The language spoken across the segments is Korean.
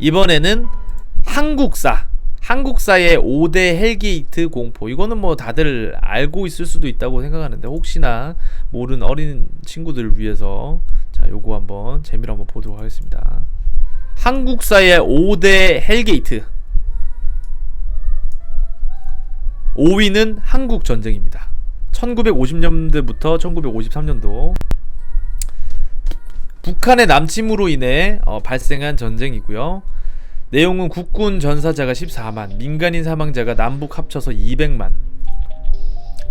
이번에는 한국사의 5대 헬게이트 공포. 이거는 뭐 다들 알고 있을 수도 있다고 생각하는데 혹시나 모르는 어린 친구들을 위해서 자, 요거 한번 재미로 한번 보도록 하겠습니다. 한국사의 5대 헬게이트. 5위는 한국전쟁입니다. 1950년대부터 1953년도 북한의 남침으로 인해 발생한 전쟁이고요. 내용은 국군 전사자가 14만, 민간인 사망자가 남북 합쳐서 200만.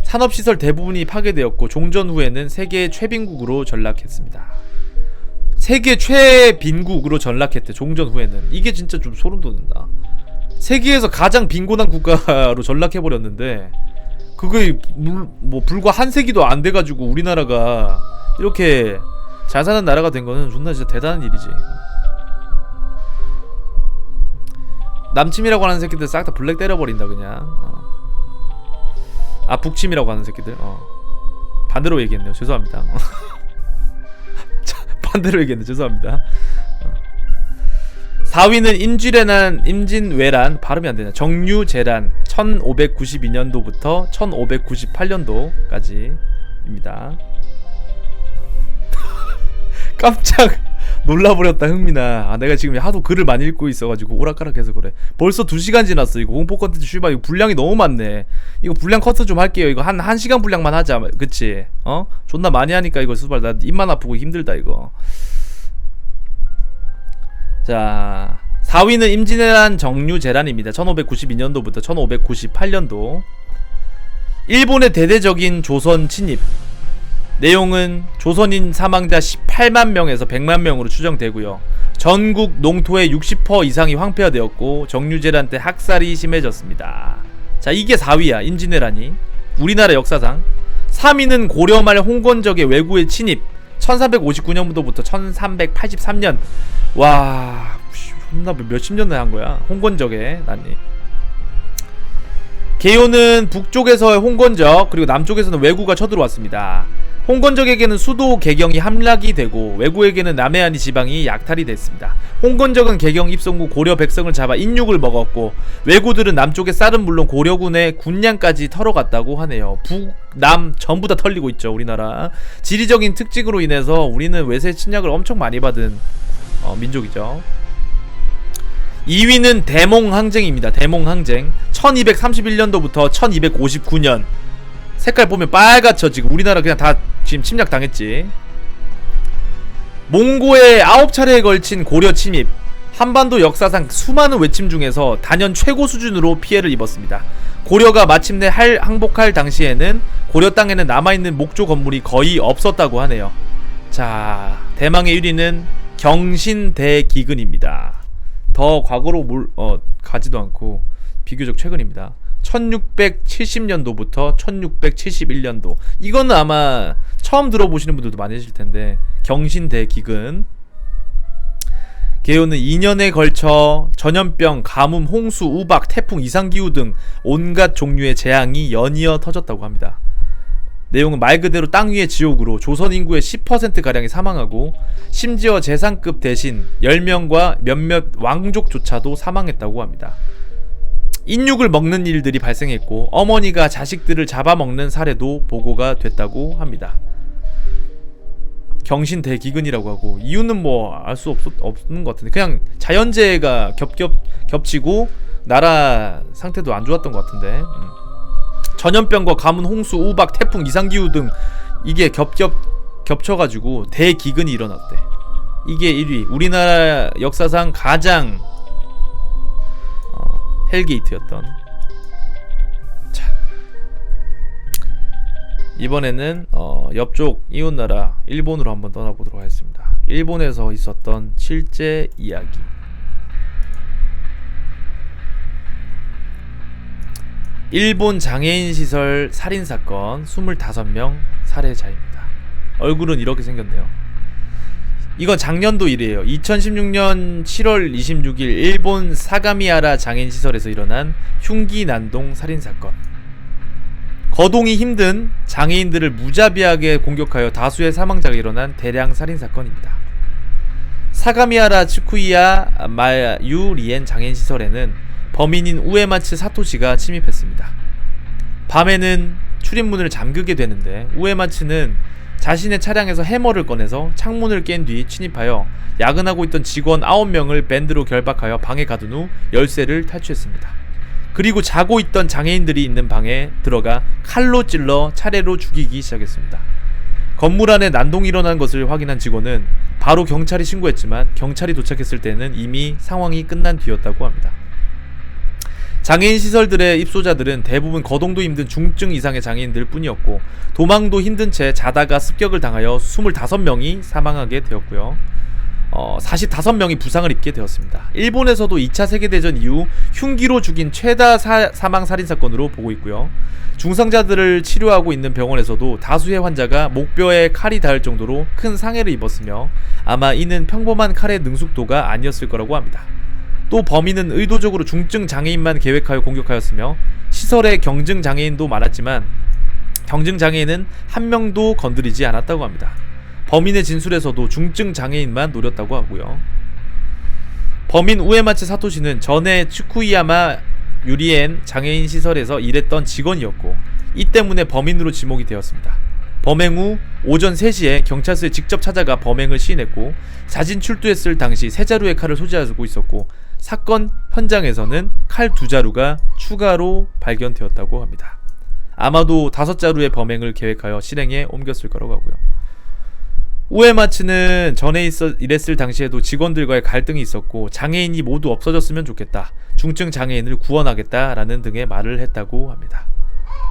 산업시설 대부분이 파괴되었고 종전 후에는 세계 최빈국으로 전락했습니다. 세계 최빈국으로 전락했대. 종전 후에는. 이게 진짜 좀 소름 돋는다. 세계에서 가장 빈곤한 국가로 전락해버렸는데 그게 뭐 불과 한 세기도 안 돼가지고 우리나라가 이렇게 잘 사는 나라가 된 거는 존나 진짜 대단한 일이지. 남침이라고 하는 새끼들 싹 다 블랙 때려버린다 그냥. 아, 북침이라고 하는 새끼들. 반대로 얘기했네요. 죄송합니다. 반대로 얘기했네. 죄송합니다. 4위는 임진왜란, 발음이 안되네. 정유재란 1592년도부터 1598년도까지입니다. 깜짝 놀라버렸다 흥민아. 아, 내가 지금 하도 글을 많이 읽고 있어가지고 오락가락해서 그래. 벌써 2시간 지났어. 이거 공포 컨텐츠 슈발 이거 분량이 너무 많네. 이거 분량 커트 좀 할게요. 이거 한 1시간 분량만 하자. 그치? 존나 많이 하니까 이거 수발 나 입만 아프고 힘들다 이거. 자, 4위는 임진왜란 정유재란입니다. 1592년도부터 1598년도. 일본의 대대적인 조선 침입. 내용은 조선인 사망자 18만 명에서 100만 명으로 추정되고요. 전국 농토의 60% 이상이 황폐화되었고 정유재란 때 학살이 심해졌습니다. 자, 이게 4위야. 임진왜란이 우리나라 역사상. 3위는 고려 말 홍건적의 왜구의 침입. 1359년부터 1383년. 와, 존나 몇십 년을 한 거야. 홍건적의 난리. 개요는 북쪽에서의 홍건적, 그리고 남쪽에서는 왜구가 쳐들어왔습니다. 홍건적에게는 수도 개경이 함락이 되고 왜구에게는 남해안이 지방이 약탈이 됐습니다. 홍건적은 개경 입성 후 고려 백성을 잡아 인육을 먹었고 왜구들은 남쪽의 쌀은 물론 고려군의 군량까지 털어갔다고 하네요. 북, 남 전부 다 털리고 있죠 우리나라. 지리적인 특징으로 인해서 우리는 외세 침략을 엄청 많이 받은 민족이죠. 2위는 대몽항쟁입니다. 대몽항쟁 1231년도부터 1259년. 색깔 보면 빨갛죠. 지금 우리나라 그냥 다 지금 침략 당했지. 몽고의 9차례에 걸친 고려 침입. 한반도 역사상 수많은 외침 중에서 단연 최고 수준으로 피해를 입었습니다. 고려가 마침내 항복할 당시에는 고려 땅에는 남아있는 목조 건물이 거의 없었다고 하네요. 자, 대망의 1위는 경신대기근입니다. 더 과거로 가지도 않고 비교적 최근입니다. 1670년도부터 1671년도. 이거는 아마 처음 들어보시는 분들도 많으실 텐데 경신대기근. 개요는 2년에 걸쳐 전염병, 가뭄, 홍수, 우박, 태풍, 이상기후 등 온갖 종류의 재앙이 연이어 터졌다고 합니다. 내용은 말 그대로 땅 위의 지옥으로 조선 인구의 10%가량이 사망하고 심지어 재상급 대신 10명과 몇몇 왕족조차도 사망했다고 합니다. 인육을 먹는 일들이 발생했고 어머니가 자식들을 잡아먹는 사례도 보고가 됐다고 합니다. 경신대기근이라고 하고 이유는 뭐 알 수 없는 것 같은데 그냥 자연재해가 겹치고 나라 상태도 안 좋았던 것 같은데. 전염병과 가뭄, 홍수, 우박, 태풍, 이상기후 등 이게 겹쳐가지고 대기근이 일어났대. 이게 1위. 우리나라 역사상 가장 헬게이트였던. 자, 이번에는 옆쪽 이웃나라 일본으로 한번 떠나보도록 하겠습니다. 일본에서 있었던 실제 이야기. 일본 장애인 시설 살인사건 25명 살해자입니다. 얼굴은 이렇게 생겼네요. 이건 작년도 일이에요. 2016년 7월 26일 일본 사가미하라 장애인 시설에서 일어난 흉기 난동 살인사건. 거동이 힘든 장애인들을 무자비하게 공격하여 다수의 사망자가 일어난 대량 살인사건입니다. 사가미하라 츠쿠이야 마유리엔 장애인 시설에는 범인인 우에마츠 사토시가 침입했습니다. 밤에는 출입문을 잠그게 되는데 우에마츠는 자신의 차량에서 해머를 꺼내서 창문을 깬 뒤 침입하여 야근하고 있던 직원 9명을 밴드로 결박하여 방에 가둔 후 열쇠를 탈취했습니다. 그리고 자고 있던 장애인들이 있는 방에 들어가 칼로 찔러 차례로 죽이기 시작했습니다. 건물 안에 난동이 일어난 것을 확인한 직원은 바로 경찰에 신고했지만 경찰이 도착했을 때는 이미 상황이 끝난 뒤였다고 합니다. 장애인 시설들의 입소자들은 대부분 거동도 힘든 중증 이상의 장애인들 뿐이었고 도망도 힘든 채 자다가 습격을 당하여 25명이 사망하게 되었고요. 45명이 부상을 입게 되었습니다. 일본에서도 2차 세계대전 이후 흉기로 죽인 최다 사망 살인사건으로 보고 있고요. 중상자들을 치료하고 있는 병원에서도 다수의 환자가 목뼈에 칼이 닿을 정도로 큰 상해를 입었으며 아마 이는 평범한 칼의 능숙도가 아니었을 거라고 합니다. 또 범인은 의도적으로 중증 장애인만 계획하여 공격하였으며 시설에 경증 장애인도 많았지만 경증 장애인은 한 명도 건드리지 않았다고 합니다. 범인의 진술에서도 중증 장애인만 노렸다고 하고요. 범인 우에마츠 사토시는 전에 츠쿠이야마 유리엔 장애인 시설에서 일했던 직원이었고 이 때문에 범인으로 지목이 되었습니다. 범행 후 오전 3시에 경찰서에 직접 찾아가 범행을 시인했고 자진 출두했을 당시 3자루의 칼을 소지하고 있었고 사건 현장에서는 칼 2자루가 추가로 발견되었다고 합니다. 아마도 5자루의 범행을 계획하여 실행에 옮겼을 거라고 하고요. 우에마츠는 전에 일했을 당시에도 직원들과의 갈등이 있었고 장애인이 모두 없어졌으면 좋겠다, 중증 장애인을 구원하겠다라는 등의 말을 했다고 합니다.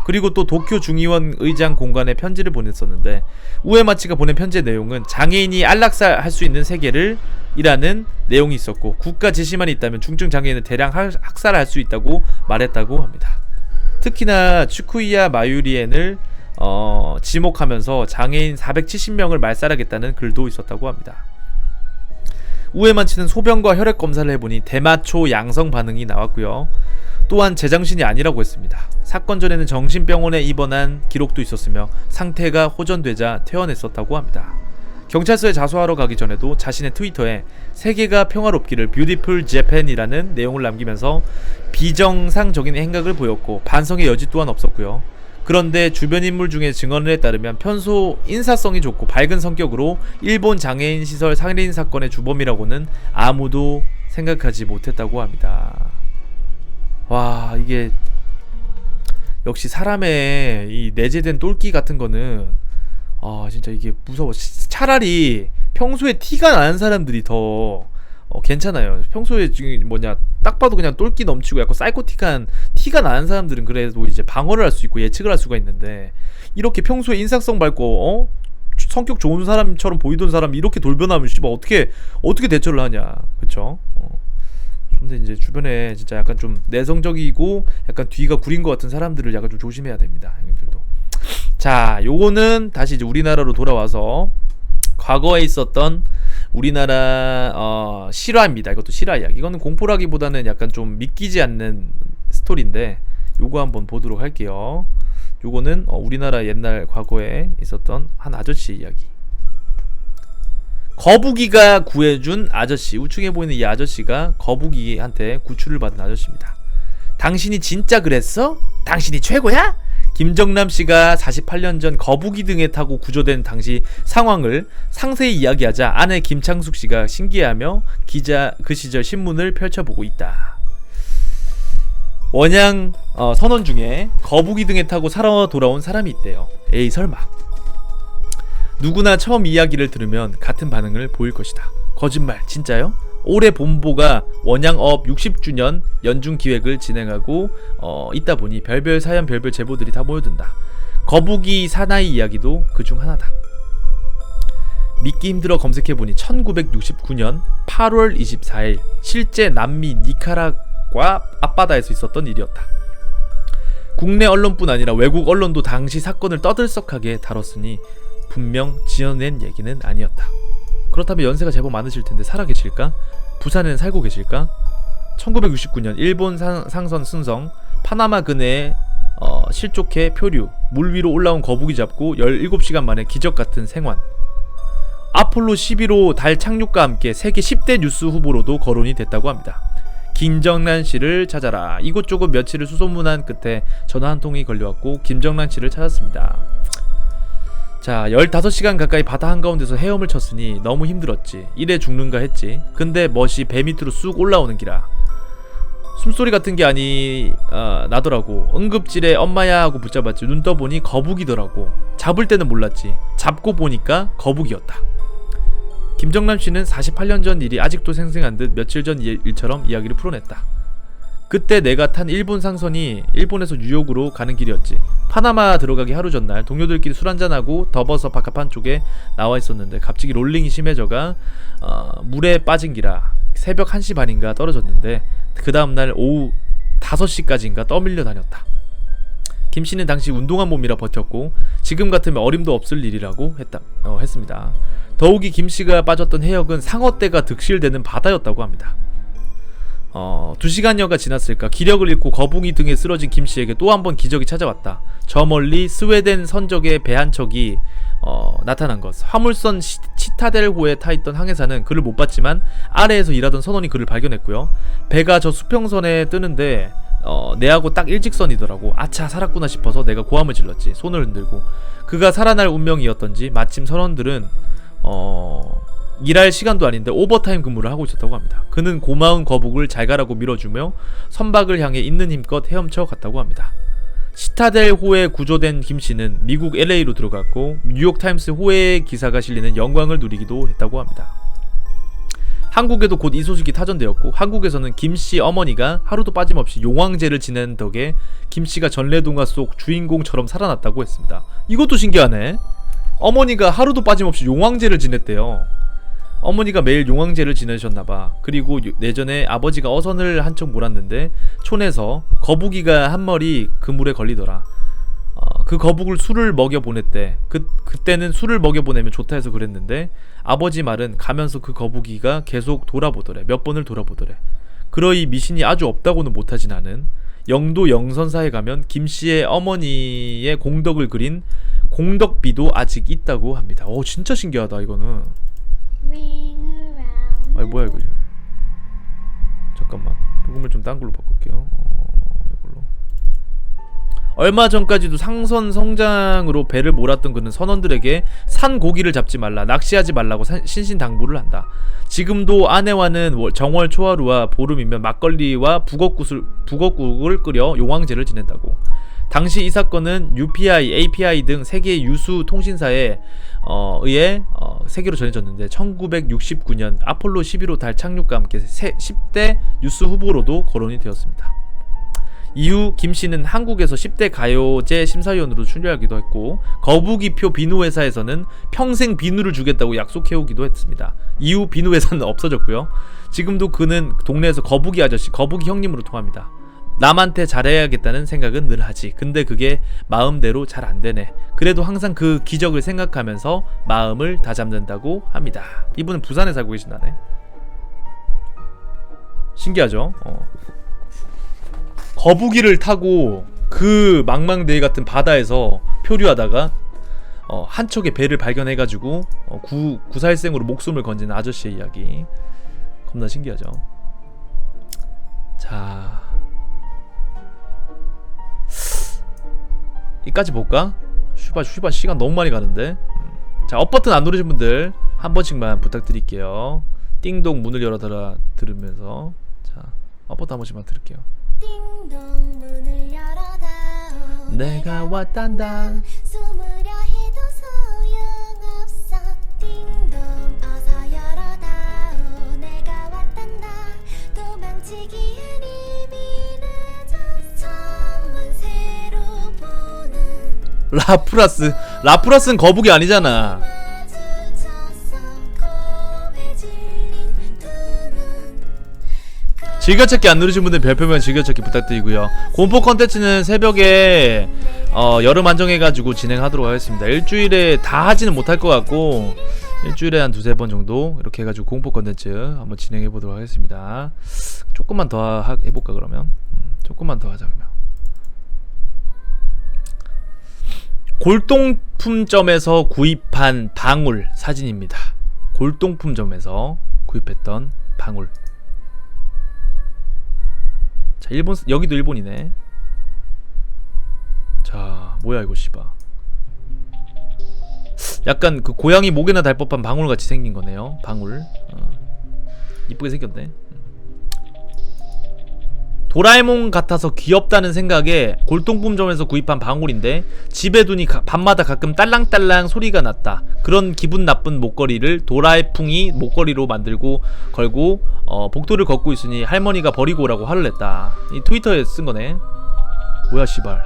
그리고 또 도쿄 중의원 의장 공간에 편지를 보냈었는데 우에마츠가 보낸 편지의 내용은 장애인이 안락사할 수 있는 세계를 이라는 내용이 있었고 국가 지시만 있다면 중증 장애인을 대량 학살할 수 있다고 말했다고 합니다. 특히나 츠쿠이야 마유리엔을 지목하면서 장애인 470명을 말살하겠다는 글도 있었다고 합니다. 우에마츠는 소변과 혈액 검사를 해보니 대마초 양성 반응이 나왔고요. 또한 제정신이 아니라고 했습니다. 사건 전에는 정신병원에 입원한 기록도 있었으며 상태가 호전되자 퇴원했었다고 합니다. 경찰서에 자수하러 가기 전에도 자신의 트위터에 세계가 평화롭기를 뷰티풀 재팬이라는 내용을 남기면서 비정상적인 행각을 보였고 반성의 여지 또한 없었고요. 그런데 주변 인물 중에 증언에 따르면 평소 인사성이 좋고 밝은 성격으로 일본 장애인 시설 살인 사건의 주범이라고는 아무도 생각하지 못했다고 합니다. 와, 이게 역시 사람의 이 내재된 똘끼 같은 거는 진짜 이게 무서워. 차라리 평소에 티가 나는 사람들이 더 괜찮아요. 평소에 지금 딱 봐도 그냥 똘끼 넘치고 약간 사이코틱한 티가 나는 사람들은 그래도 이제 방어를 할 수 있고 예측을 할 수가 있는데 이렇게 평소에 인사성 밝고 성격 좋은 사람처럼 보이던 사람이 이렇게 돌변하면 씨발 어떻게 대처를 하냐, 그쵸? 근데 이제 주변에 진짜 약간 좀 내성적이고 약간 뒤가 구린 것 같은 사람들을 약간 좀 조심해야 됩니다, 형님들도. 자, 요거는 다시 이제 우리나라로 돌아와서 과거에 있었던 우리나라 실화입니다. 이것도 실화 이야기. 이거는 공포라기보다는 약간 좀 믿기지 않는 스토리인데 요거 한번 보도록 할게요. 요거는 우리나라 옛날 과거에 있었던 한 아저씨 이야기. 거북이가 구해준 아저씨. 우측에 보이는 이 아저씨가 거북이한테 구출을 받은 아저씨입니다. 당신이 진짜 그랬어? 당신이 최고야? 김정남씨가 48년 전 거북이 등에 타고 구조된 당시 상황을 상세히 이야기하자 아내 김창숙씨가 신기해하며 그 시절 신문을 펼쳐보고 있다. 원양 선원 중에 거북이 등에 타고 살아 돌아온 사람이 있대요. 에이 설마. 누구나 처음 이야기를 들으면 같은 반응을 보일 것이다. 거짓말 진짜요? 올해 본보가 원양업 60주년 연중 기획을 진행하고 있다 보니 별별 사연 별별 제보들이 다 모여든다. 거북이 사나이 이야기도 그중 하나다. 믿기 힘들어 검색해보니 1969년 8월 24일 실제 남미 니카라과 앞바다에서 있었던 일이었다. 국내 언론뿐 아니라 외국 언론도 당시 사건을 떠들썩하게 다뤘으니 분명 지어낸 얘기는 아니었다. 그렇다면 연세가 제법 많으실 텐데 살아계실까? 부산에는 살고 계실까? 1969년 일본 상선 순성 파나마 근해에 실족해 표류, 물 위로 올라온 거북이 잡고 17시간 만에 기적같은 생還. 아폴로 11호 달 착륙과 함께 세계 10대 뉴스 후보로도 거론이 됐다고 합니다. 김정란 씨를 찾아라. 이곳저곳 며칠을 수소문한 끝에 전화 한 통이 걸려왔고 김정란 씨를 찾았습니다. 자, 15시간 가까이 바다 한가운데서 헤엄을 쳤으니 너무 힘들었지. 이래 죽는가 했지. 근데 멋이 배 밑으로 쑥 올라오는 기라. 숨소리 같은 게 나더라고. 응급질에 엄마야 하고 붙잡았지. 눈 떠보니 거북이더라고. 잡을 때는 몰랐지. 잡고 보니까 거북이였다. 김정남 씨는 48년 전 일이 아직도 생생한 듯 며칠 전 일처럼 이야기를 풀어냈다. 그때 내가 탄 일본 상선이 일본에서 뉴욕으로 가는 길이었지. 파나마 들어가기 하루 전날 동료들끼리 술 한잔하고 더버서 바깥판 쪽에 나와 있었는데 갑자기 롤링이 심해져가 물에 빠진 기라. 새벽 1시 반인가 떨어졌는데 그 다음날 오후 5시까지인가 떠밀려 다녔다. 김씨는 당시 운동한 몸이라 버텼고 지금 같으면 어림도 없을 일이라고 했습니다. 더욱이 김씨가 빠졌던 해역은 상어떼가 득실되는 바다였다고 합니다. 2시간여가 지났을까 기력을 잃고 거북이 등에 쓰러진 김씨에게 또 한 번 기적이 찾아왔다. 저 멀리 스웨덴 선적의 배 한 척이 나타난 것. 화물선 치타델호에 타있던 항해사는 그를 못 봤지만 아래에서 일하던 선원이 그를 발견했고요. 배가 저 수평선에 뜨는데 내하고 딱 일직선이더라고. 아차 살았구나 싶어서 내가 고함을 질렀지. 손을 흔들고. 그가 살아날 운명이었던지 마침 선원들은 일할 시간도 아닌데 오버타임 근무를 하고 있었다고 합니다. 그는 고마운 거북을 잘 가라고 밀어주며 선박을 향해 있는 힘껏 헤엄쳐 갔다고 합니다. 시타델호에 구조된 김씨는 미국 LA로 들어갔고 뉴욕타임스 호에 기사가 실리는 영광을 누리기도 했다고 합니다. 한국에도 곧 이 소식이 타전되었고 한국에서는 김씨 어머니가 하루도 빠짐없이 용왕제를 지낸 덕에 김씨가 전래동화 속 주인공처럼 살아났다고 했습니다. 이것도 신기하네. 어머니가 하루도 빠짐없이 용왕제를 지냈대요. 어머니가 매일 용왕제를 지내셨나봐. 그리고 예전에 아버지가 어선을 한 척 몰았는데 촌에서 거북이가 한 마리 그 물에 걸리더라. 그 거북을 술을 먹여 보냈대. 그때는 술을 먹여 보내면 좋다 해서 그랬는데 아버지 말은 가면서 그 거북이가 계속 돌아보더래. 몇 번을 돌아보더래. 그러이 미신이 아주 없다고는 못하진 않은 영도 영선사에 가면 김씨의 어머니의 공덕을 그린 공덕비도 아직 있다고 합니다. 오, 진짜 신기하다 이거는. 아니 뭐야 이거. 잠깐만 녹음을 좀 딴 걸로 바꿀게요. 이걸로. 얼마 전까지도 상선 성장으로 배를 몰았던 그는 선원들에게 산 고기를 잡지 말라, 낚시하지 말라고 신신당부를 한다. 지금도 아내와는 정월 초하루와 보름이면 막걸리와 북엇국을 끓여 용왕제를 지낸다고. 당시 이 사건은 UPI, API 등 세계 유수 통신사에 의해 세계로 전해졌는데 1969년 아폴로 11호 달 착륙과 함께 10대 뉴스 후보로도 거론이 되었습니다. 이후 김씨는 한국에서 10대 가요제 심사위원으로 출연하기도 했고 거북이표 비누회사에서는 평생 비누를 주겠다고 약속해오기도 했습니다. 이후 비누회사는 없어졌고요. 지금도 그는 동네에서 거북이 아저씨, 거북이 형님으로 통합니다. 남한테 잘해야겠다는 생각은 늘 하지. 근데 그게 마음대로 잘 안되네. 그래도 항상 그 기적을 생각하면서 마음을 다잡는다고 합니다. 이분은 부산에 살고 계신다네. 신기하죠? 거북이를 타고 그 망망대해 같은 바다에서 표류하다가 한 척의 배를 발견해가지고 구살생으로 목숨을 건지는 아저씨의 이야기. 겁나 신기하죠? 자, 이까지 볼까? 슈바 시간 너무 많이 가는데. 자, 업 버튼 안 누르신 분들 한 번씩만 부탁드릴게요. 띵동 문을 열어달라 들으면서. 자, 업 버튼 한 번씩만 들을게요. 띵동 문을 열어다오 내가 왔단다 숨으려 해도 소용없어 띵동 어서 열어다오 내가 왔단다 도망치기엔 이미 늦었어 처음은 새로 보는 라프라스는 거북이 아니잖아. 즐겨찾기 안 누르신 분들 별표면 즐겨찾기 부탁드리고요. 공포 컨텐츠는 새벽에 여름 안정해가지고 진행하도록 하겠습니다. 일주일에 다 하지는 못할 것 같고 일주일에 한 2-3번 정도 이렇게 해가지고 공포 컨텐츠 한번 진행해보도록 하겠습니다. 조금만 더 해볼까 그러면? 조금만 더 하자 그러면. 골동품점에서 구입한 방울 사진입니다. 골동품점에서 구입했던 방울. 자, 일본, 여기도 일본이네. 자, 뭐야 이거 씨바. 약간 그 고양이 목에나 달 법한 방울같이 생긴 거네요. 방울. 이쁘게 생겼네. 도라에몽 같아서 귀엽다는 생각에 골동품점에서 구입한 방울인데 집에 두니 밤마다 가끔 딸랑딸랑 소리가 났다. 그런 기분 나쁜 목걸이를 도라에풍이 목걸이로 만들고 걸고 복도를 걷고 있으니 할머니가 버리고 오라고 화를 냈다. 이 트위터에 쓴 거네. 뭐야 씨발.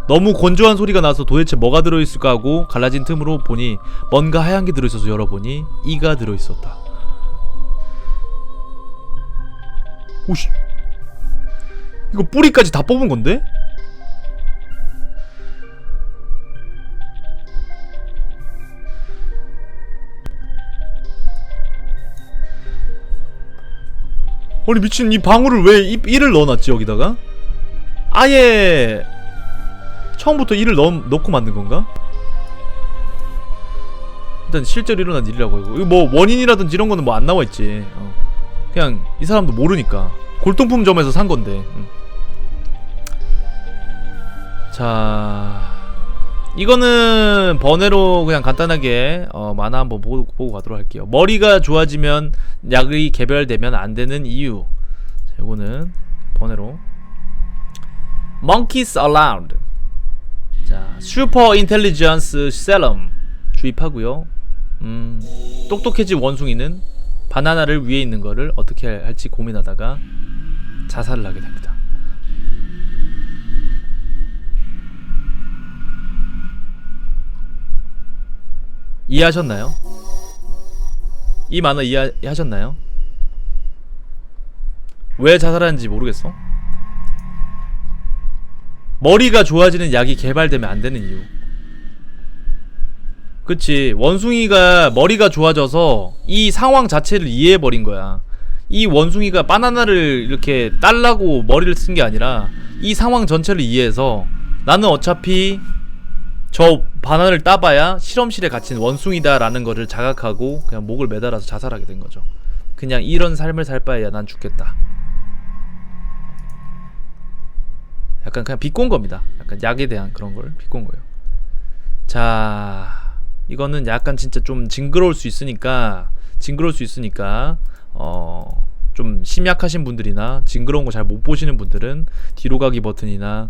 너무 건조한 소리가 나서 도대체 뭐가 들어있을까 하고 갈라진 틈으로 보니 뭔가 하얀 게 들어있어서 열어보니 이가 들어있었다. 오씨, 이거 뿌리까지 다 뽑은 건데? 아니 미친, 이 방울을 왜 이를 넣어놨지 여기다가? 아예 처음부터 이를 넣고 만든 건가? 일단 실제로 일어난 일이라고. 이거 뭐 원인이라든지 이런 거는 뭐 안 나와있지. 그냥 이 사람도 모르니까 골동품점에서 산 건데. 자, 이거는 번외로 그냥 간단하게 만화 한번 보고 가도록 할게요. 머리가 좋아지면 약이 개별되면 안 되는 이유. 자, 이거는 번외로 Monkeys Allowed. 자, 슈퍼 인텔리전스 셀럼 주입하고요. 똑똑해진 원숭이는 바나나를 위에 있는 거를 어떻게 할지 고민하다가 자살을 하게 됩니다. 이해하셨나요? 이 만화 이해하셨나요? 왜 자살하는지 모르겠어? 머리가 좋아지는 약이 개발되면 안 되는 이유. 그치, 원숭이가 머리가 좋아져서 이 상황 자체를 이해해버린 거야. 이 원숭이가 바나나를 이렇게 딸라고 머리를 쓴 게 아니라 이 상황 전체를 이해해서 나는 어차피 저 바나나를 따봐야 실험실에 갇힌 원숭이다 라는 거를 자각하고 그냥 목을 매달아서 자살하게 된 거죠. 그냥 이런 삶을 살 바에야 난 죽겠다. 약간 그냥 비꼰 겁니다. 약간 약에 대한 그런 걸 비꼰 거예요. 자, 이거는 약간 진짜 좀 징그러울 수 있으니까 좀 심약하신 분들이나 징그러운 거 잘 못 보시는 분들은 뒤로 가기 버튼이나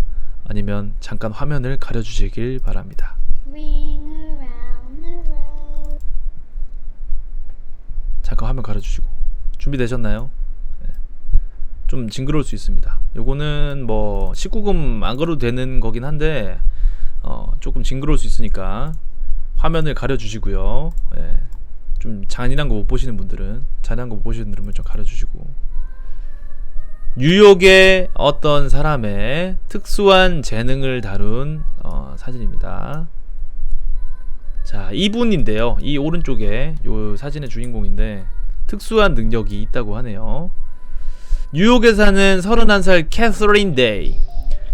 아니면 잠깐 화면을 가려주시길 바랍니다. 잠깐 화면 가려주시고. 준비되셨나요? 네. 좀 징그러울 수 있습니다. 요거는 뭐 19금 안 걸어도 되는 거긴 한데 조금 징그러울 수 있으니까 화면을 가려주시고요. 네. 좀 잔인한 거 못 보시는 분들은 좀 가려주시고. 뉴욕의 어떤 사람의 특수한 재능을 다룬 사진입니다. 자, 이분인데요. 이 오른쪽에 요 사진의 주인공인데 특수한 능력이 있다고 하네요. 뉴욕에 사는 31살 캐서린 데이.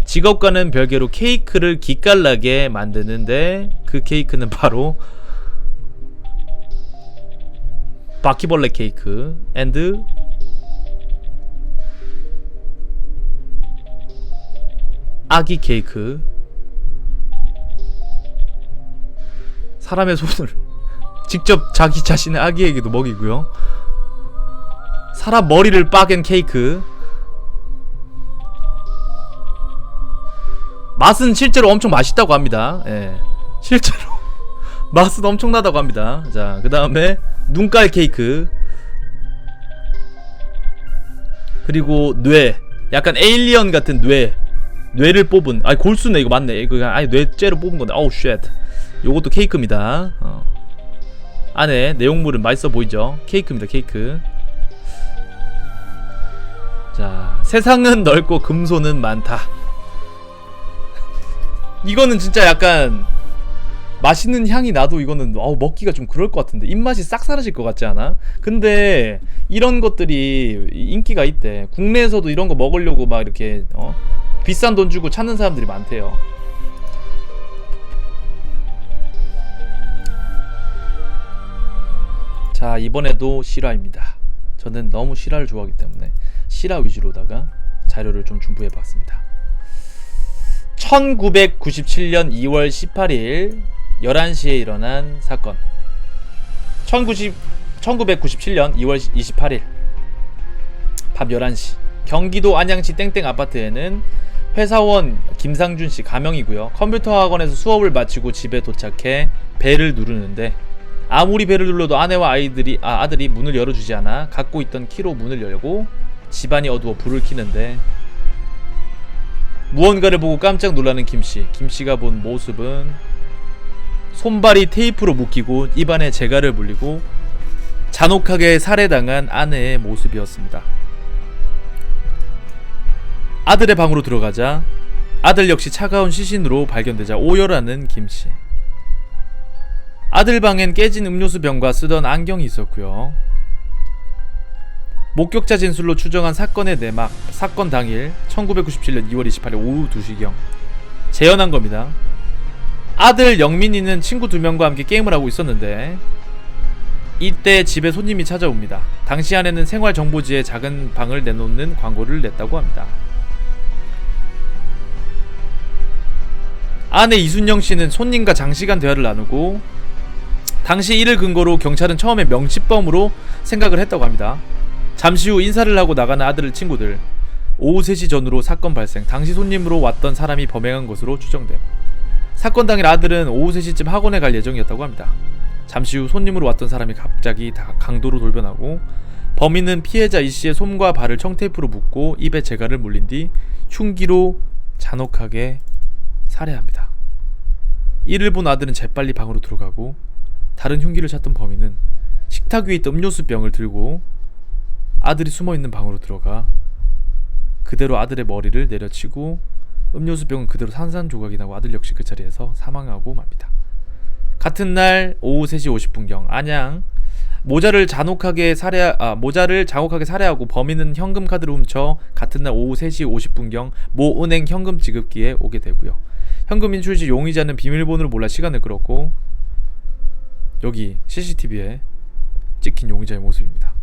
직업과는 별개로 케이크를 기깔나게 만드는데 그 케이크는 바로 바퀴벌레 케이크 앤드 아기 케이크. 사람의 손을 직접 자기 자신의 아기에게도 먹이고요. 사람 머리를 빠갠 케이크. 맛은 실제로 엄청 맛있다고 합니다. 예, 실제로 맛은 엄청나다고 합니다. 자, 그 다음에 눈깔 케이크. 그리고 뇌, 약간 에일리언 같은 뇌를 뽑은, 아니 골수네. 이거 맞네. 그냥 아니 뇌째로 뽑은 건데. 어우 쉣. 요것도 케이크입니다. 안에 내용물은 맛있어 보이죠? 케이크입니다. 케이크. 자, 세상은 넓고 금손은 많다. 이거는 진짜 약간 맛있는 향이 나도 이거는 먹기가 좀 그럴 것 같은데, 입맛이 싹 사라질 것 같지 않아? 근데 이런 것들이 인기가 있대. 국내에서도 이런 거 먹으려고 막 이렇게 비싼 돈 주고 찾는 사람들이 많대요. 자, 이번에도 실화입니다. 저는 너무 실화를 좋아하기 때문에 실화 위주로다가 자료를 좀 준비해 봤습니다. 1997년 2월 18일 11시에 일어난 사건. 1997년 2월 28일 밤 11시 경기도 안양시 땡땡 아파트에는 회사원 김상준씨 가명이고요. 컴퓨터 학원에서 수업을 마치고 집에 도착해 벨을 누르는데 아무리 벨을 눌러도 아내와 아들이 문을 열어주지 않아 갖고 있던 키로 문을 열고 집안이 어두워 불을 켜는데 무언가를 보고 깜짝 놀라는 김씨. 김씨가 본 모습은 손발이 테이프로 묶이고 입안에 재갈을 물리고 잔혹하게 살해당한 아내의 모습이었습니다. 아들의 방으로 들어가자 아들 역시 차가운 시신으로 발견되자 오열하는 김씨. 아들 방엔 깨진 음료수 병과 쓰던 안경이 있었고요. 목격자 진술로 추정한 사건의 내막. 사건 당일 1997년 2월 28일 오후 2시경 재현한 겁니다. 아들 영민이는 친구 2명과 함께 게임을 하고 있었는데 이때 집에 손님이 찾아옵니다. 당시 아내는 생활정보지에 작은 방을 내놓는 광고를 냈다고 합니다. 아내 이순영씨는 손님과 장시간 대화를 나누고 당시 이를 근거로 경찰은 처음에 명치범으로 생각을 했다고 합니다. 잠시 후 인사를 하고 나가는 아들의 친구들. 오후 3시 전후로 사건 발생. 당시 손님으로 왔던 사람이 범행한 것으로 추정됨. 사건 당일 아들은 오후 3시쯤 학원에 갈 예정이었다고 합니다. 잠시 후 손님으로 왔던 사람이 갑자기 강도로 돌변하고 범인은 피해자 이씨의 손과 발을 청테이프로 묶고 입에 재갈을 물린 뒤 흉기로 잔혹하게 살해합니다. 이를 본 아들은 재빨리 방으로 들어가고 다른 흉기를 찾던 범인은 식탁 위에 있던 음료수병을 들고 아들이 숨어있는 방으로 들어가 그대로 아들의 머리를 내려치고 음료수병은 그대로 산산조각이 나고 아들 역시 그 자리에서 사망하고 맙니다. 같은 날 오후 3시 50분경 안양 모자를 잔혹하게 살해하고 범인은 현금 카드를 훔쳐 같은 날 오후 3시 50분경 모 은행 현금 지급기에 오게 되고요. 현금 인출 시 용의자는 비밀번호를 몰라 시간을 끌었고 여기 CCTV에 찍힌 용의자의 모습입니다.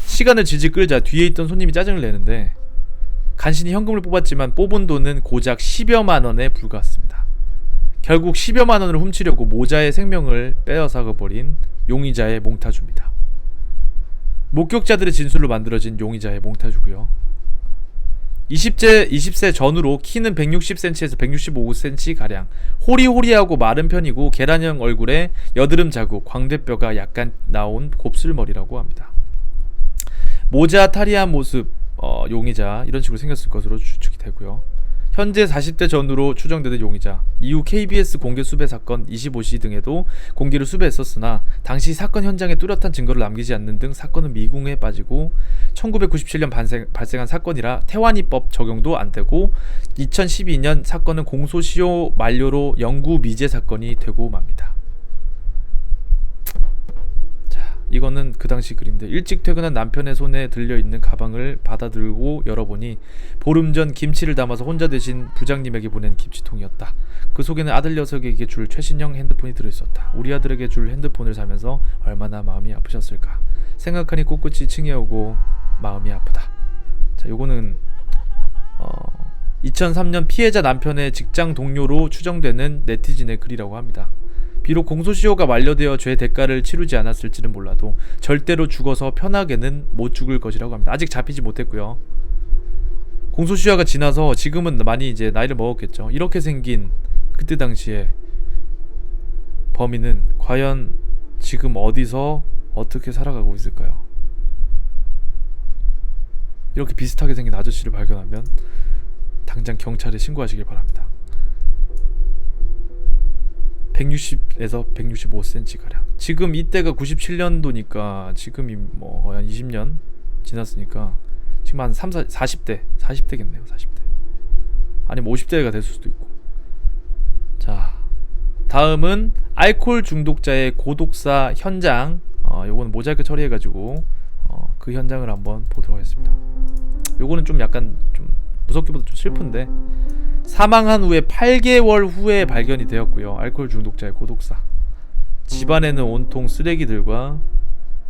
시간을 질질 끌자 뒤에 있던 손님이 짜증을 내는데 간신히 현금을 뽑았지만 뽑은 돈은 고작 10여만원에 불과했습니다. 결국 10여만원을 훔치려고 모자의 생명을 빼앗아버린 용의자의 몽타주입니다. 목격자들의 진술로 만들어진 용의자의 몽타주고요. 20세 전후로 키는 160cm에서 165cm가량, 호리호리하고 마른 편이고 계란형 얼굴에 여드름 자국, 광대뼈가 약간 나온 곱슬머리라고 합니다. 모자 탈의한 모습, 용의자 이런 식으로 생겼을 것으로 추측이 되고요. 현재 40대 전후로 추정되는 용의자. 이후 KBS 공개 수배 사건 25시 등에도 공개를 수배했었으나 당시 사건 현장에 뚜렷한 증거를 남기지 않는 등 사건은 미궁에 빠지고 1997년 발생한 사건이라 태완이법 적용도 안되고 2012년 사건은 공소시효 만료로 영구 미제 사건이 되고 맙니다. 이거는 그 당시 글인데 일찍 퇴근한 남편의 손에 들려있는 가방을 받아들고 열어보니 보름 전 김치를 담아서 혼자 드신 부장님에게 보낸 김치통이었다. 그 속에는 아들 녀석에게 줄 최신형 핸드폰이 들어있었다. 우리 아들에게 줄 핸드폰을 사면서 얼마나 마음이 아프셨을까. 생각하니 꿋꿋이 층해오고 마음이 아프다. 자, 요거는 2003년 피해자 남편의 직장 동료로 추정되는 네티즌의 글이라고 합니다. 비록 공소시효가 만료되어 죄 대가를 치르지 않았을지는 몰라도 절대로 죽어서 편하게는 못 죽을 것이라고 합니다. 아직 잡히지 못했고요. 공소시효가 지나서 지금은 많이 이제 나이를 먹었겠죠. 이렇게 생긴 그때 당시에 범인은 과연 지금 어디서 어떻게 살아가고 있을까요? 이렇게 비슷하게 생긴 아저씨를 발견하면 당장 경찰에 신고하시길 바랍니다. 160에서 165cm가량. 지금 이때가 97년도니까 지금이 뭐 한 20년 지났으니까 지금 한 40대겠네요. 40대 아니면 50대가 됐을 수도 있고. 자, 다음은 알코올 중독자의 고독사 현장. 요거는 모자이크 처리해가지고 그 현장을 한번 보도록 하겠습니다. 요거는 좀 약간 좀 무섭기보다 좀 슬픈데 사망한 후에 8개월 후에 발견이 되었고요. 알코올 중독자의 고독사. 집안에는 온통 쓰레기들과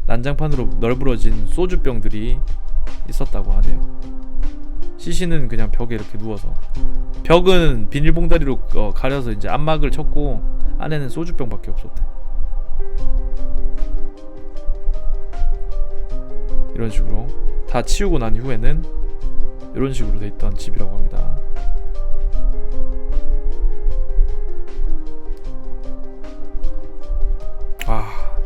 난장판으로 널브러진 소주병들이 있었다고 하네요. 시신은 그냥 벽에 이렇게 누워서, 벽은 비닐봉다리로 가려서 이제 안막을 쳤고 안에는 소주병밖에 없었대. 이런 식으로 다 치우고 난 이후에는 이런 식으로 돼 있던 집이라고 합니다.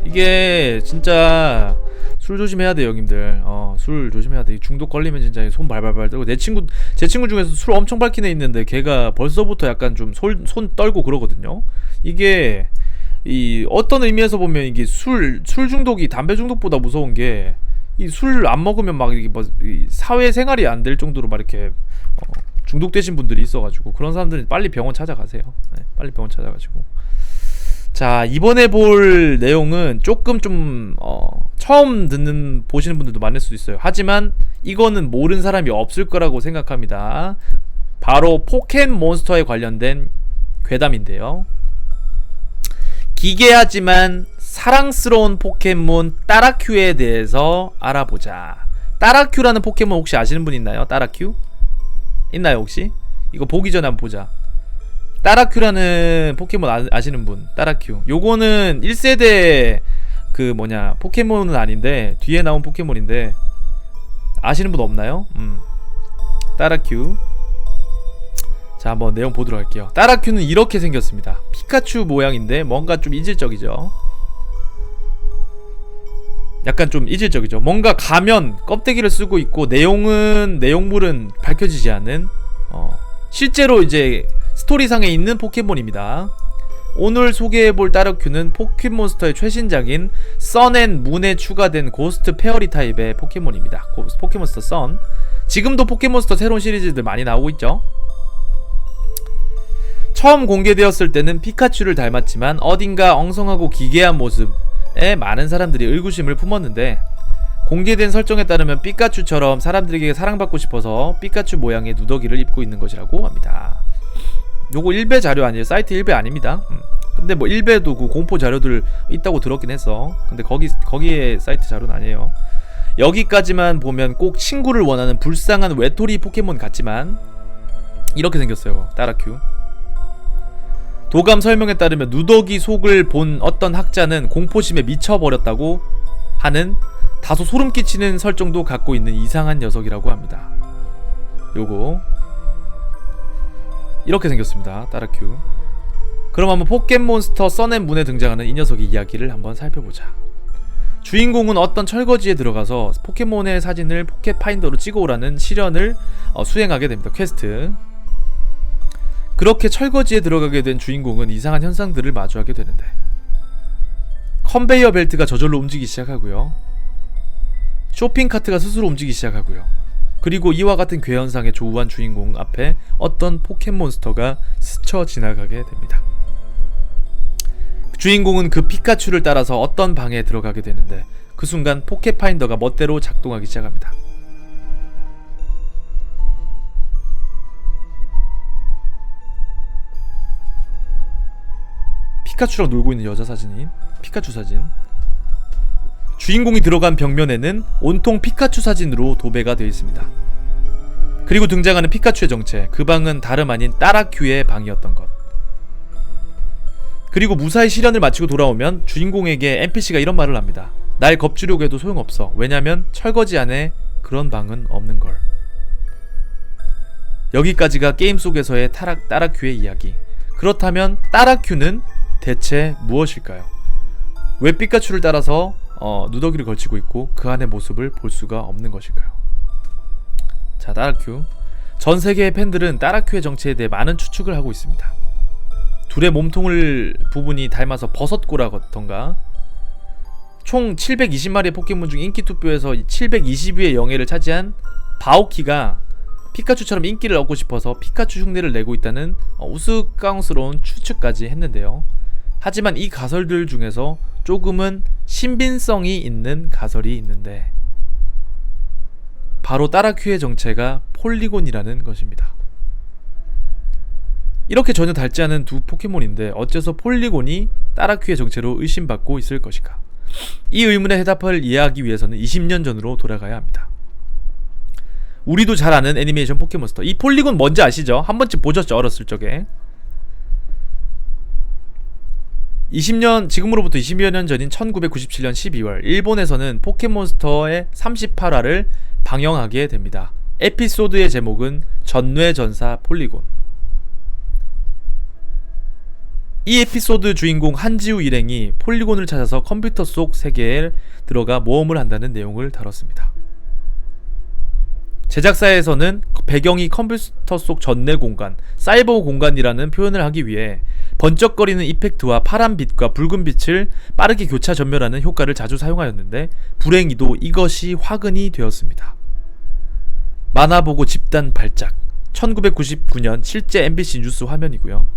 이게 진짜 술 조심해야 돼, 형님들. 술 조심해야 돼. 중독 걸리면 진짜 손 발발발 떨고. 제 친구 중에서 술 엄청 밝힌 애 있는데 걔가 벌써부터 약간 좀 손 떨고 그러거든요. 이게 어떤 의미에서 보면 이게 술 중독이 담배 중독보다 무서운 게, 이 술 안 먹으면 막 이게 사회 생활이 안 될 정도로 막 이렇게 중독되신 분들이 있어가지고, 그런 사람들은 빨리 병원 찾아가세요. 네, 빨리 병원 찾아가지고. 자, 이번에 볼 내용은 조금 좀 처음 보시는 분들도 많을 수도 있어요. 하지만 이거는 모르는 사람이 없을 거라고 생각합니다. 바로 포켓몬스터에 관련된 괴담인데요. 기괴하지만 사랑스러운 포켓몬 따라큐에 대해서 알아보자. 따라큐라는 포켓몬 혹시 아시는 분 있나요? 따라큐? 있나요 혹시? 이거 보기 전에 한번 보자. 따라큐라는 포켓몬 아시는 분? 따라큐. 요거는 1세대 포켓몬은 아닌데 뒤에 나온 포켓몬인데, 아시는 분 없나요? 따라큐. 자, 한번 내용 보도록 할게요. 따라큐는 이렇게 생겼습니다. 피카츄 모양인데 뭔가 좀 이질적이죠. 약간 좀 이질적이죠. 뭔가 가면 껍데기를 쓰고 있고, 내용물은 밝혀지지 않은 실제로 이제 스토리상에 있는 포켓몬입니다. 오늘 소개해볼 따라큐는 포켓몬스터의 최신작인 썬앤문에 추가된 고스트 페어리 타입의 포켓몬입니다. 포켓몬스터 썬. 지금도 포켓몬스터 새로운 시리즈들 많이 나오고 있죠. 처음 공개되었을 때는 피카츄를 닮았지만 어딘가 엉성하고 기괴한 모습에 많은 사람들이 의구심을 품었는데, 공개된 설정에 따르면 피카츄처럼 사람들에게 사랑받고 싶어서 피카츄 모양의 누더기를 입고 있는 것이라고 합니다. 요거 1배 자료 아니에요. 사이트 1배 아닙니다. 근데 뭐 1배도 그 공포 자료들 있다고 들었긴 했어. 근데 거기에 사이트 자료는 아니에요. 여기까지만 보면 꼭 친구를 원하는 불쌍한 외톨이 포켓몬 같지만 이렇게 생겼어요, 따라큐. 도감 설명에 따르면 누더기 속을 본 어떤 학자는 공포심에 미쳐버렸다고 하는 다소 소름 끼치는 설정도 갖고 있는 이상한 녀석이라고 합니다. 요거 이렇게 생겼습니다, 따라큐. 그럼 한번 포켓몬스터 썬앤문에 등장하는 이 녀석의 이야기를 한번 살펴보자. 주인공은 어떤 철거지에 들어가서 포켓몬의 사진을 포켓파인더로 찍어오라는 시련을 수행하게 됩니다. 퀘스트. 그렇게 철거지에 들어가게 된 주인공은 이상한 현상들을 마주하게 되는데, 컨베이어 벨트가 저절로 움직이기 시작하고요. 쇼핑카트가 스스로 움직이기 시작하고요. 그리고 이와 같은 괴현상에 조우한 주인공 앞에 어떤 포켓몬스터가 스쳐 지나가게 됩니다. 주인공은 그 피카츄를 따라서 어떤 방에 들어가게 되는데, 그 순간 포켓파인더가 멋대로 작동하기 시작합니다. 피카츄랑 놀고 있는 여자 사진인 피카츄 사진. 주인공이 들어간 벽면에는 온통 피카츄 사진으로 도배가 되어 있습니다. 그리고 등장하는 피카츄의 정체, 그 방은 다름 아닌 따라큐의 방이었던 것. 그리고 무사히 시련을 마치고 돌아오면 주인공에게 NPC가 이런 말을 합니다. 날 겁주려고 해도 소용없어. 왜냐면 철거지 안에 그런 방은 없는걸. 여기까지가 게임 속에서의 따라큐의 이야기. 그렇다면 따라큐는 대체 무엇일까요? 왜 피카츄를 따라서 누더기를 걸치고 있고 그 안의 모습을 볼 수가 없는 것일까요? 자, 따라큐. 전 세계의 팬들은 따라큐의 정체에 대해 많은 추측을 하고 있습니다. 둘의 몸통을 부분이 닮아서 버섯고라던가, 총 720마리의 포켓몬 중 인기 투표에서 720위의 영예를 차지한 바오키가 피카츄처럼 인기를 얻고 싶어서 피카츄 흉내를 내고 있다는 우스꽝스러운 추측까지 했는데요. 하지만 이 가설들 중에서 조금은 신빙성이 있는 가설이 있는데, 바로 따라큐의 정체가 폴리곤이라는 것입니다. 이렇게 전혀 닮지 않은 두 포켓몬인데 어째서 폴리곤이 따라큐의 정체로 의심받고 있을 것인가? 이 의문에 해답을 이해하기 위해서는 20년 전으로 돌아가야 합니다. 우리도 잘 아는 애니메이션 포켓몬스터. 이 폴리곤 뭔지 아시죠? 한 번쯤 보셨죠? 어렸을 적에. 지금으로부터 20여 년 전인 1997년 12월 일본에서는 포켓몬스터의 38화를 방영하게 됩니다. 에피소드의 제목은 전뇌전사 폴리곤. 이 에피소드 주인공 한지우 일행이 폴리곤을 찾아서 컴퓨터 속 세계에 들어가 모험을 한다는 내용을 다뤘습니다. 제작사에서는 배경이 컴퓨터 속 전내 공간, 사이버 공간이라는 표현을 하기 위해 번쩍거리는 이펙트와 파란 빛과 붉은 빛을 빠르게 교차 전멸하는 효과를 자주 사용하였는데 불행히도 이것이 화근이 되었습니다. 만화보고 집단 발작. 1999년 실제 MBC 뉴스 화면이고요.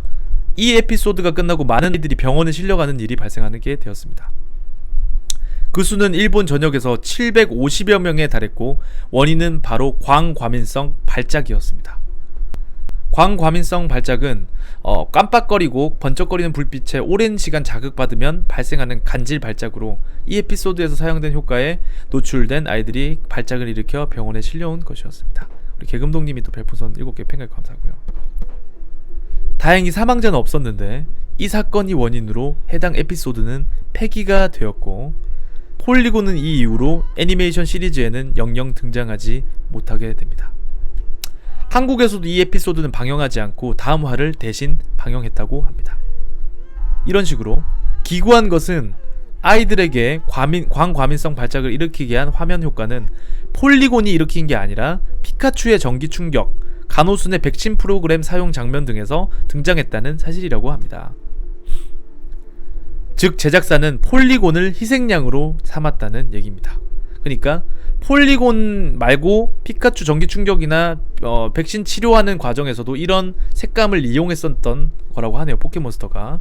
이 에피소드가 끝나고 많은 이들이 병원에 실려가는 일이 발생하게 되었습니다. 그 수는 일본 전역에서 750여 명에 달했고 원인은 바로 광과민성 발작이었습니다. 광과민성 발작은 깜빡거리고 번쩍거리는 불빛에 오랜 시간 자극받으면 발생하는 간질 발작으로 이 에피소드에서 사용된 효과에 노출된 아이들이 발작을 일으켜 병원에 실려온 것이었습니다. 우리 개금동님이 또 별풍선 7개 팽갈 감사하고요. 다행히 사망자는 없었는데 이 사건이 원인으로 해당 에피소드는 폐기가 되었고 폴리곤은 이 이후로 애니메이션 시리즈에는 영영 등장하지 못하게 됩니다. 한국에서도 이 에피소드는 방영하지 않고 다음 화를 대신 방영했다고 합니다. 이런 식으로 기구한 것은 아이들에게 광과민성 발작을 일으키게 한 화면 효과는 폴리곤이 일으킨 게 아니라 피카츄의 전기 충격, 간호순의 백신 프로그램 사용 장면 등에서 등장했다는 사실이라고 합니다. 즉 제작사는 폴리곤을 희생양으로 삼았다는 얘기입니다. 그러니까 폴리곤 말고 피카츄 전기 충격이나 백신 치료하는 과정에서도 이런 색감을 이용했었던 거라고 하네요. 포켓몬스터가.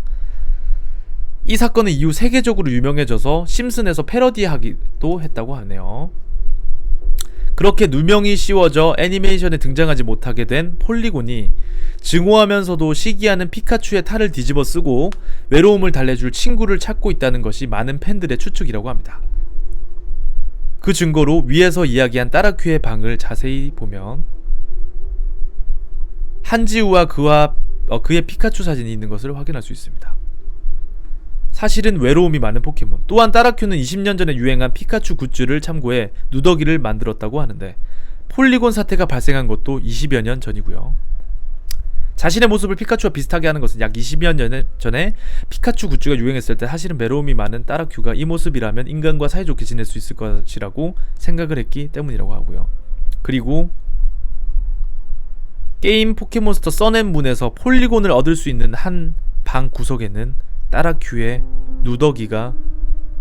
이 사건은 이후 세계적으로 유명해져서 심슨에서 패러디하기도 했다고 하네요. 그렇게 누명이 씌워져 애니메이션에 등장하지 못하게 된 폴리곤이 증오하면서도 시기하는 피카츄의 탈을 뒤집어 쓰고 외로움을 달래줄 친구를 찾고 있다는 것이 많은 팬들의 추측이라고 합니다. 그 증거로 위에서 이야기한 따라큐의 방을 자세히 보면 한지우와 그의 피카츄 사진이 있는 것을 확인할 수 있습니다. 사실은 외로움이 많은 포켓몬. 또한 따라큐는 20년 전에 유행한 피카츄 굿즈를 참고해 누더기를 만들었다고 하는데 폴리곤 사태가 발생한 것도 20여 년 전이고요. 자신의 모습을 피카츄와 비슷하게 하는 것은 약 20여 년 전에 피카츄 굿즈가 유행했을 때 사실은 외로움이 많은 따라큐가 이 모습이라면 인간과 사이좋게 지낼 수 있을 것이라고 생각을 했기 때문이라고 하고요. 그리고 게임 포켓몬스터 선앤문에서 폴리곤을 얻을 수 있는 한 방 구석에는 따라큐의 누더기가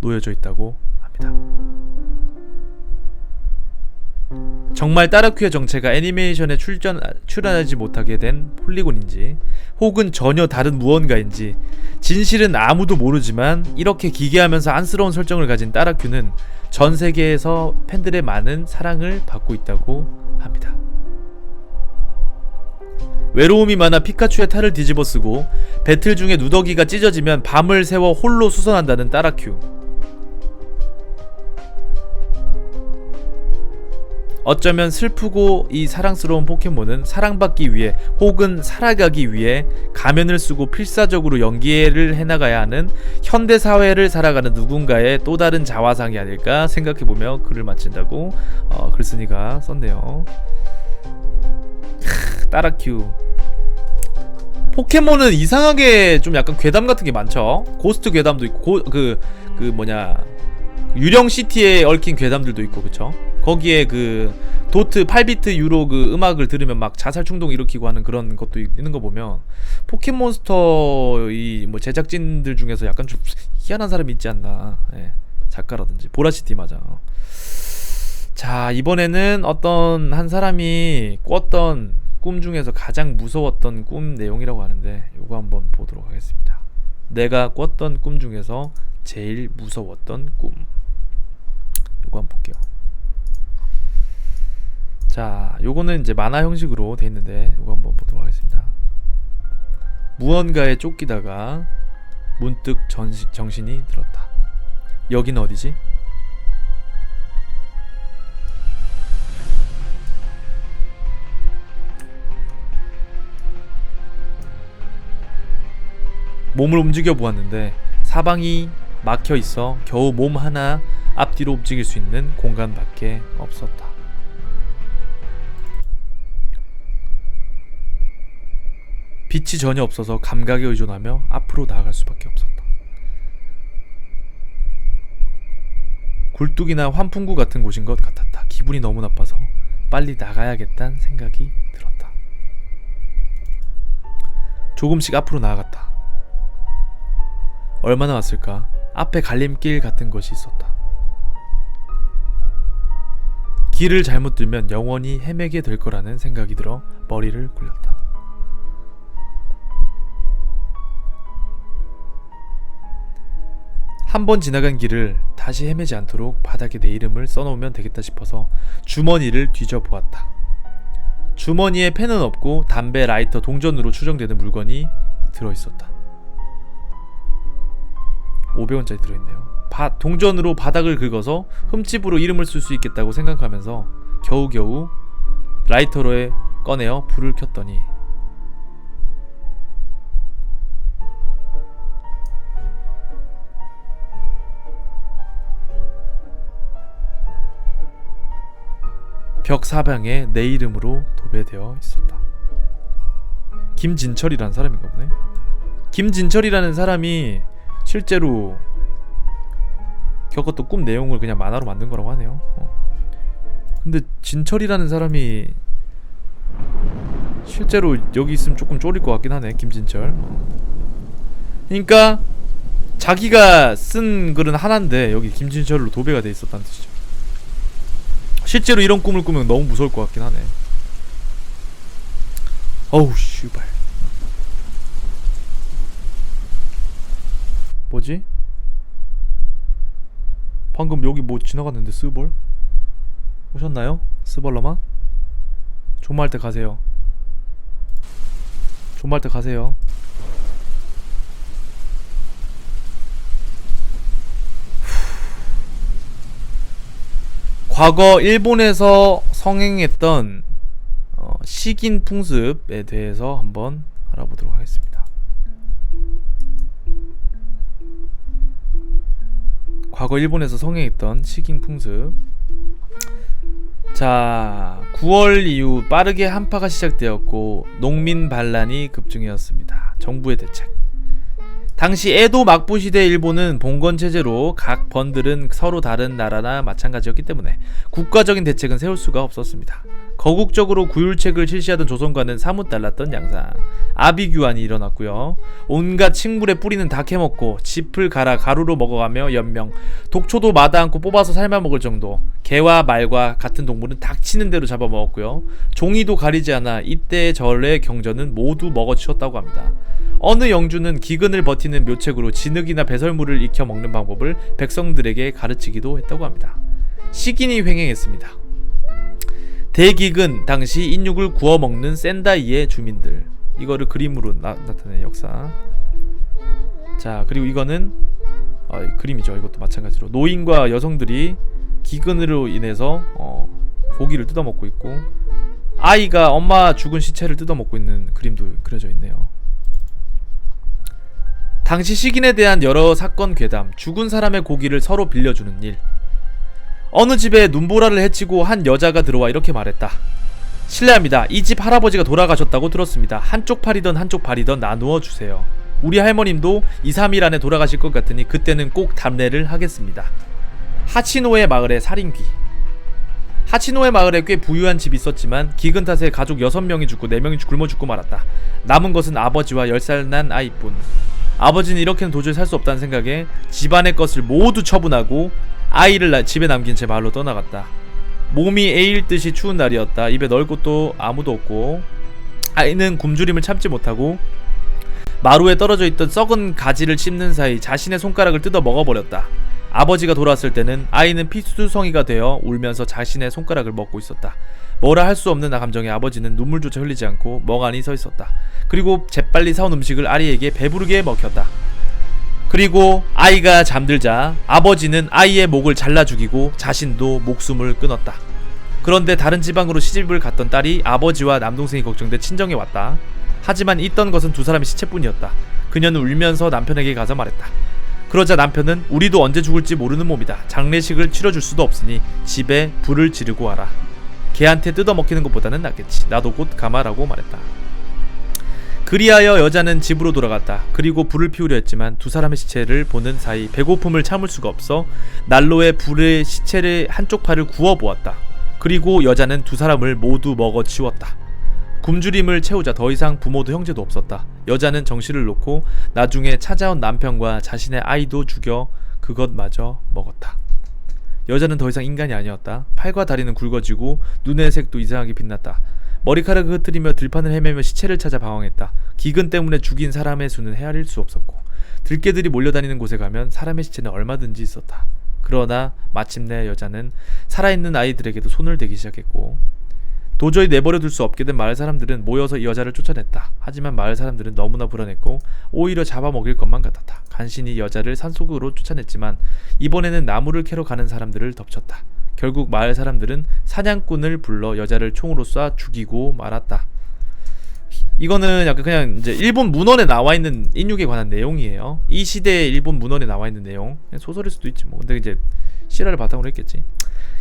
놓여져 있다고 합니다. 정말 따라큐의 정체가 애니메이션에 출연하지 못하게 된 폴리곤인지 혹은 전혀 다른 무언가인지 진실은 아무도 모르지만 이렇게 기괴하면서 안쓰러운 설정을 가진 따라큐는 전 세계에서 팬들의 많은 사랑을 받고 있다고 합니다. 외로움이 많아 피카츄의 탈을 뒤집어 쓰고 배틀 중에 누더기가 찢어지면 밤을 새워 홀로 수선한다는 따라큐. 어쩌면 슬프고 이 사랑스러운 포켓몬은 사랑받기 위해 혹은 살아가기 위해 가면을 쓰고 필사적으로 연기를 해나가야 하는 현대사회를 살아가는 누군가의 또 다른 자화상이 아닐까 생각해보며 글을 마친다고 글쓴이가 썼네요. 따라큐. 포켓몬은 이상하게 좀 약간 괴담 같은 게 많죠. 고스트 괴담도 있고 유령시티에 얽힌 괴담들도 있고 그쵸. 거기에 그 도트 8비트 유로 그 음악을 들으면 막 자살 충동 일으키고 하는 그런 것도 있는 거 보면 포켓몬스터 이 뭐 제작진들 중에서 약간 좀 희한한 사람이 있지 않나. 예. 작가라든지 보라시티 맞아. 자, 이번에는 어떤 한 사람이 꿨던 꿈 중에서 가장 무서웠던 꿈 내용이라고 하는데 요거 한번 보도록 하겠습니다. 내가 꿨던 꿈 중에서 제일 무서웠던 꿈. 요거 한번 볼게요. 자, 요거는 이제 만화 형식으로 돼 있는데 요거 한번 보도록 하겠습니다. 무언가에 쫓기다가 문득 정신이 들었다. 여긴 어디지? 몸을 움직여 보았는데 사방이 막혀 있어 겨우 몸 하나 앞뒤로 움직일 수 있는 공간밖에 없었다. 빛이 전혀 없어서 감각에 의존하며 앞으로 나아갈 수밖에 없었다. 굴뚝이나 환풍구 같은 곳인 것 같았다. 기분이 너무 나빠서 빨리 나가야겠다는 생각이 들었다. 조금씩 앞으로 나아갔다. 얼마나 왔을까? 앞에 갈림길 같은 것이 있었다. 길을 잘못 들면 영원히 헤매게 될 거라는 생각이 들어 머리를 굴렸다. 한 번 지나간 길을 다시 헤매지 않도록 바닥에 내 이름을 써놓으면 되겠다 싶어서 주머니를 뒤져보았다. 주머니에 펜은 없고 담배, 라이터, 동전으로 추정되는 물건이 들어있었다. 500원짜리 들어있네요. 동전으로 바닥을 긁어서 흠집으로 이름을 쓸 수 있겠다고 생각하면서 겨우겨우 라이터로에 꺼내어 불을 켰더니 벽 사방에 내 이름으로 도배되어 있었다. 김진철이라는 사람인가 보네. 김진철이라는 사람이 실제로 겪었던 꿈 내용을 그냥 만화로 만든 거라고 하네요. 근데 진철이라는 사람이 실제로 여기 있으면 조금 쫄릴 것 같긴 하네. 김진철. 그러니까 자기가 쓴 글은 하나인데 여기 김진철로 도배가 돼 있었다는 뜻이죠. 실제로 이런 꿈을 꾸면 너무 무서울 것 같긴 하네. 어우 씨발. 뭐지? 방금 여기 뭐 지나갔는데 스벌? 오셨나요? 스벌러마? 존마할 때 가세요. 존마할 때 가세요. 과거 일본에서 성행했던 식인 풍습에 대해서 한번 알아보도록 하겠습니다. 과거 일본에서 성행했던 식인 풍습. 자, 9월 이후 빠르게 한파가 시작되었고 농민 반란이 급증하였습니다. 정부의 대책. 당시 에도 막부 시대 일본은 봉건 체제로 각 번들은 서로 다른 나라나 마찬가지였기 때문에 국가적인 대책은 세울 수가 없었습니다. 거국적으로 구율책을 실시하던 조선과는 사뭇 달랐던 양상. 아비규환이 일어났고요. 온갖 식물에 뿌리는 다 캐먹고 짚을 갈아 가루로 먹어가며 연명. 독초도 마다 않고 뽑아서 삶아 먹을 정도. 개와 말과 같은 동물은 닥치는 대로 잡아먹었고요. 종이도 가리지 않아 이때의 절의 경전은 모두 먹어치웠다고 합니다. 어느 영주는 기근을 버티는 묘책으로 진흙이나 배설물을 익혀 먹는 방법을 백성들에게 가르치기도 했다고 합니다. 식인이 횡행했습니다. 대기근 당시 인육을 구워 먹는 센다이의 주민들. 이거를 그림으로 나타낸 역사. 자, 그리고 이거는 그림이죠. 이것도 마찬가지로 노인과 여성들이 기근으로 인해서 고기를 뜯어먹고 있고 아이가 엄마 죽은 시체를 뜯어먹고 있는 그림도 그려져 있네요. 당시 식인에 대한 여러 사건 괴담, 죽은 사람의 고기를 서로 빌려주는 일. 어느 집에 눈보라를 해치고 한 여자가 들어와 이렇게 말했다. 실례합니다. 이 집 할아버지가 돌아가셨다고 들었습니다. 한쪽 팔이던 한쪽 발이던 나누어 주세요. 우리 할머님도 2, 3일 안에 돌아가실 것 같으니 그때는 꼭 답례를 하겠습니다. 하치노에 마을의 살인귀. 하치노에 마을에 꽤 부유한 집이 있었지만 기근 탓에 가족 6명이 죽고 4명이 굶어 죽고 말았다. 남은 것은 아버지와 10살 난 아이뿐. 아버지는 이렇게는 도저히 살 수 없다는 생각에 집안의 것을 모두 처분하고 아이를 집에 남긴 채 마을로 떠나갔다. 몸이 에일 듯이 추운 날이었다. 입에 넣을 곳도 아무도 없고 아이는 굶주림을 참지 못하고 마루에 떨어져 있던 썩은 가지를 씹는 사이 자신의 손가락을 뜯어 먹어버렸다. 아버지가 돌아왔을 때는 아이는 피수성이가 되어 울면서 자신의 손가락을 먹고 있었다. 뭐라 할 수 없는 감정에 아버지는 눈물조차 흘리지 않고 멍하니 서 있었다. 그리고 재빨리 사온 음식을 아이에게 배부르게 먹혔다. 그리고 아이가 잠들자 아버지는 아이의 목을 잘라 죽이고 자신도 목숨을 끊었다. 그런데 다른 지방으로 시집을 갔던 딸이 아버지와 남동생이 걱정돼 친정에 왔다. 하지만 있던 것은 두 사람의 시체뿐이었다. 그녀는 울면서 남편에게 가서 말했다. 그러자 남편은 우리도 언제 죽을지 모르는 몸이다. 장례식을 치러줄 수도 없으니 집에 불을 지르고 와라. 개한테 뜯어먹히는 것보다는 낫겠지. 나도 곧 가마라고 말했다. 그리하여 여자는 집으로 돌아갔다. 그리고 불을 피우려 했지만 두 사람의 시체를 보는 사이 배고픔을 참을 수가 없어 난로에 불에 시체를 한쪽 팔을 구워보았다. 그리고 여자는 두 사람을 모두 먹어치웠다. 굶주림을 채우자 더 이상 부모도 형제도 없었다. 여자는 정신을 놓고 나중에 찾아온 남편과 자신의 아이도 죽여 그것마저 먹었다. 여자는 더 이상 인간이 아니었다. 팔과 다리는 굵어지고 눈의 색도 이상하게 빛났다. 머리카락을 흩트리며 들판을 헤매며 시체를 찾아 방황했다. 기근 때문에 죽인 사람의 수는 헤아릴 수 없었고 들개들이 몰려다니는 곳에 가면 사람의 시체는 얼마든지 있었다. 그러나 마침내 여자는 살아있는 아이들에게도 손을 대기 시작했고 도저히 내버려둘 수 없게 된 마을 사람들은 모여서 이 여자를 쫓아냈다. 하지만 마을 사람들은 너무나 불안했고 오히려 잡아먹일 것만 같았다. 간신히 여자를 산속으로 쫓아냈지만 이번에는 나무를 캐러 가는 사람들을 덮쳤다. 결국 마을 사람들은 사냥꾼을 불러 여자를 총으로 쏴 죽이고 말았다. 이거는 약간 그냥 이제 일본 문헌에 나와 있는 인육에 관한 내용이에요. 이 시대의 일본 문헌에 나와 있는 내용. 소설일 수도 있지 뭐. 근데 이제 실화를 바탕으로 했겠지.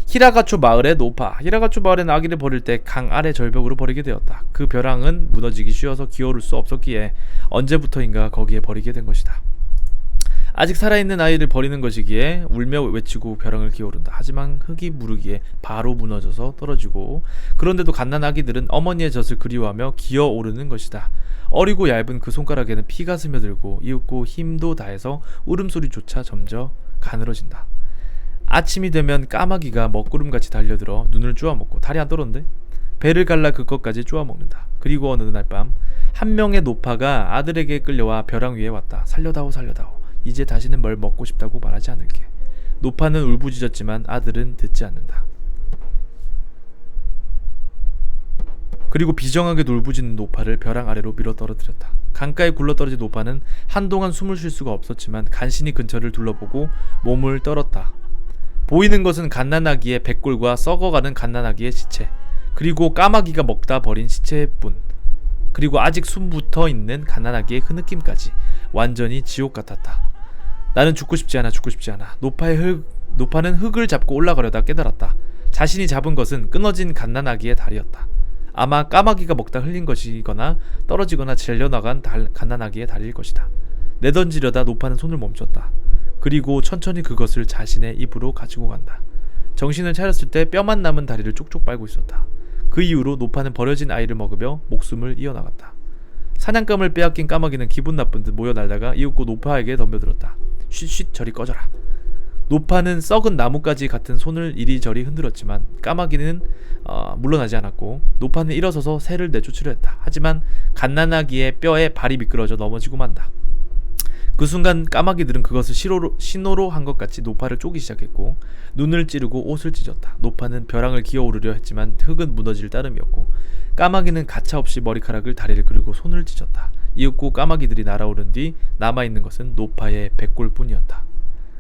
히라가초 마을의 노파. 히라가초 마을에는 아기를 버릴 때 강 아래 절벽으로 버리게 되었다. 그 벼랑은 무너지기 쉬워서 기어오를 수 없었기에 언제부터인가 거기에 버리게 된 것이다. 아직 살아있는 아이를 버리는 것이기에 울며 외치고 벼랑을 기어오른다. 하지만 흙이 무르기에 바로 무너져서 떨어지고 그런데도 갓난아기들은 어머니의 젖을 그리워하며 기어오르는 것이다. 어리고 얇은 그 손가락에는 피가 스며들고 이윽고 힘도 다해서 울음소리조차 점점 가늘어진다. 아침이 되면 까마귀가 먹구름같이 달려들어 눈을 쪼아먹고 다리 안 떨었는데? 배를 갈라 그것까지 쪼아먹는다. 그리고 어느 날 밤 한 명의 노파가 아들에게 끌려와 벼랑 위에 왔다. 살려다오 살려다오. 이제 다시는 뭘 먹고 싶다고 말하지 않을게. 노파는 울부짖었지만 아들은 듣지 않는다. 그리고 비정하게 울부짖는 노파를 벼랑 아래로 밀어 떨어뜨렸다. 강가에 굴러떨어진 노파는 한동안 숨을 쉴 수가 없었지만 간신히 근처를 둘러보고 몸을 떨었다. 보이는 것은 갓난아기의 백골과 썩어가는 갓난아기의 시체, 그리고 까마귀가 먹다 버린 시체뿐, 그리고 아직 숨 붙어있는 갓난아기의 흐느낌까지 완전히 지옥 같았다. 나는 죽고 싶지 않아. 노파는 흙을 잡고 올라가려다 깨달았다. 자신이 잡은 것은 끊어진 갓난아기의 다리였다. 아마 까마귀가 먹다 흘린 것이거나 떨어지거나 잘려나간 갓난아기의 다리일 것이다. 내던지려다 노파는 손을 멈췄다. 그리고 천천히 그것을 자신의 입으로 가지고 간다. 정신을 차렸을 때 뼈만 남은 다리를 쪽쪽 빨고 있었다. 그 이후로 노파는 버려진 아이를 먹으며 목숨을 이어나갔다. 사냥감을 빼앗긴 까마귀는 기분 나쁜 듯 모여 날다가 이윽고 노파에게 덤벼들었다. 쉿쉿 저리 꺼져라. 노파는 썩은 나뭇가지 같은 손을 이리저리 흔들었지만 까마귀는 물러나지 않았고 노파는 일어서서 새를 내쫓으려 했다. 하지만 갓난아기의 뼈에 발이 미끄러져 넘어지고 만다. 그 순간 까마귀들은 그것을 신호로 한 것 같이 노파를 쪼기 시작했고 눈을 찌르고 옷을 찢었다. 노파는 벼랑을 기어오르려 했지만 흙은 무너질 따름이었고 까마귀는 가차없이 머리카락을 다리를 그리고 손을 찢었다. 이윽고 까마귀들이 날아오른 뒤 남아있는 것은 노파의 백골뿐이었다.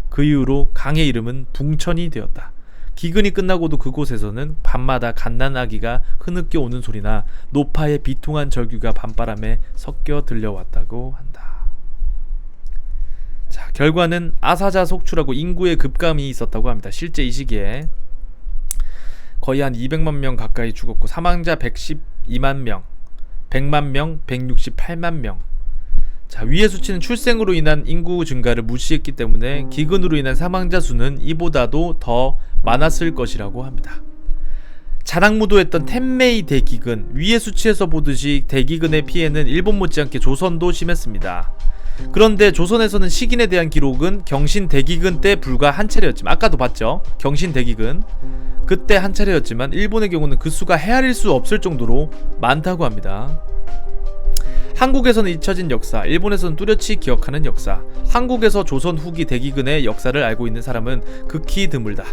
그 이후로 강의 이름은 붕천이 되었다. 기근이 끝나고도 그곳에서는 밤마다 갓난아기가 흐느껴 오는 소리나 노파의 비통한 절규가 밤바람에 섞여 들려왔다고 한다. 자, 결과는 아사자 속출하고 인구의 급감이 있었다고 합니다. 실제 이 시기에 거의 한 200만 명 가까이 죽었고 사망자 112만 명, 100만 명, 168만 명. 자, 위의 수치는 출생으로 인한 인구 증가를 무시했기 때문에 기근으로 인한 사망자 수는 이보다도 더 많았을 것이라고 합니다. 자랑무도했던 텐메이 대기근, 위의 수치에서 보듯이 대기근의 피해는 일본 못지않게 조선도 심했습니다. 그런데 조선에서는 식인에 대한 기록은 경신 대기근 때 불과 한 차례였지만, 아까도 봤죠? 경신 대기근 그때 한 차례였지만 일본의 경우는 그 수가 헤아릴 수 없을 정도로 많다고 합니다. 한국에서는 잊혀진 역사, 일본에서는 뚜렷이 기억하는 역사. 한국에서 조선 후기 대기근의 역사를 알고 있는 사람은 극히 드물다.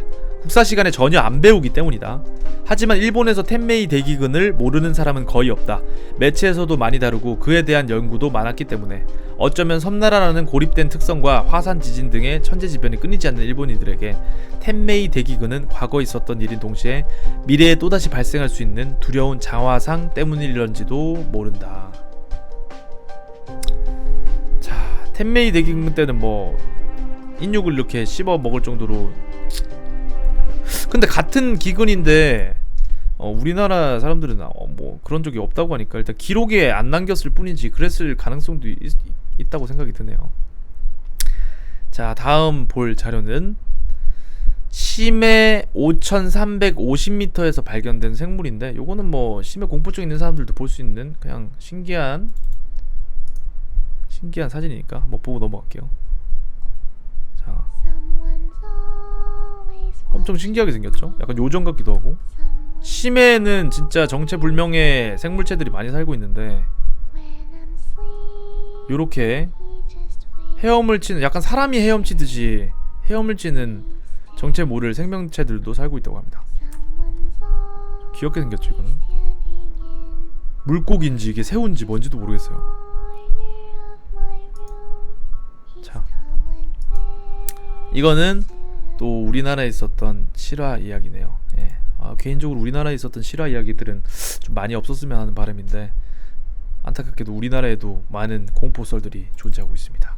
국사 시간에 전혀 안 배우기 때문이다. 하지만 일본에서 텐메이 대기근을 모르는 사람은 거의 없다. 매체에서도 많이 다루고 그에 대한 연구도 많았기 때문에 어쩌면 섬나라라는 고립된 특성과 화산 지진 등의 천재지변이 끊이지 않는 일본인들에게 텐메이 대기근은 과거에 있었던 일인 동시에 미래에 또다시 발생할 수 있는 두려운 장화상 때문일런지도 모른다. 자, 텐메이 대기근 때는 뭐 인육을 이렇게 씹어 먹을 정도로, 근데 같은 기근인데 우리나라 사람들은 뭐 그런 적이 없다고 하니까 일단 기록에 안 남겼을 뿐이지 그랬을 가능성도 있다고 생각이 드네요. 자, 다음 볼 자료는 심해 5350m에서 발견된 생물인데, 요거는 뭐 심해 공포증 있는 사람들도 볼 수 있는 그냥 신기한 사진이니까 한번 보고 넘어갈게요. 자, 엄청 신기하게 생겼죠? 약간 요정 같기도 하고. 심해에는 진짜 정체불명의 생물체들이 많이 살고 있는데, 요렇게 헤엄을 치는, 약간 사람이 헤엄치듯이 헤엄을 치는 정체 모를 생명체들도 살고 있다고 합니다. 귀엽게 생겼죠. 이거는 물고기인지 이게 새우인지 뭔지도 모르겠어요. 자, 이거는 또 우리나라에 있었던 실화 이야기네요. 예. 개인적으로 우리나라에 있었던 실화 이야기들은 좀 많이 없었으면 하는 바람인데, 안타깝게도 우리나라에도 많은 공포썰들이 존재하고 있습니다.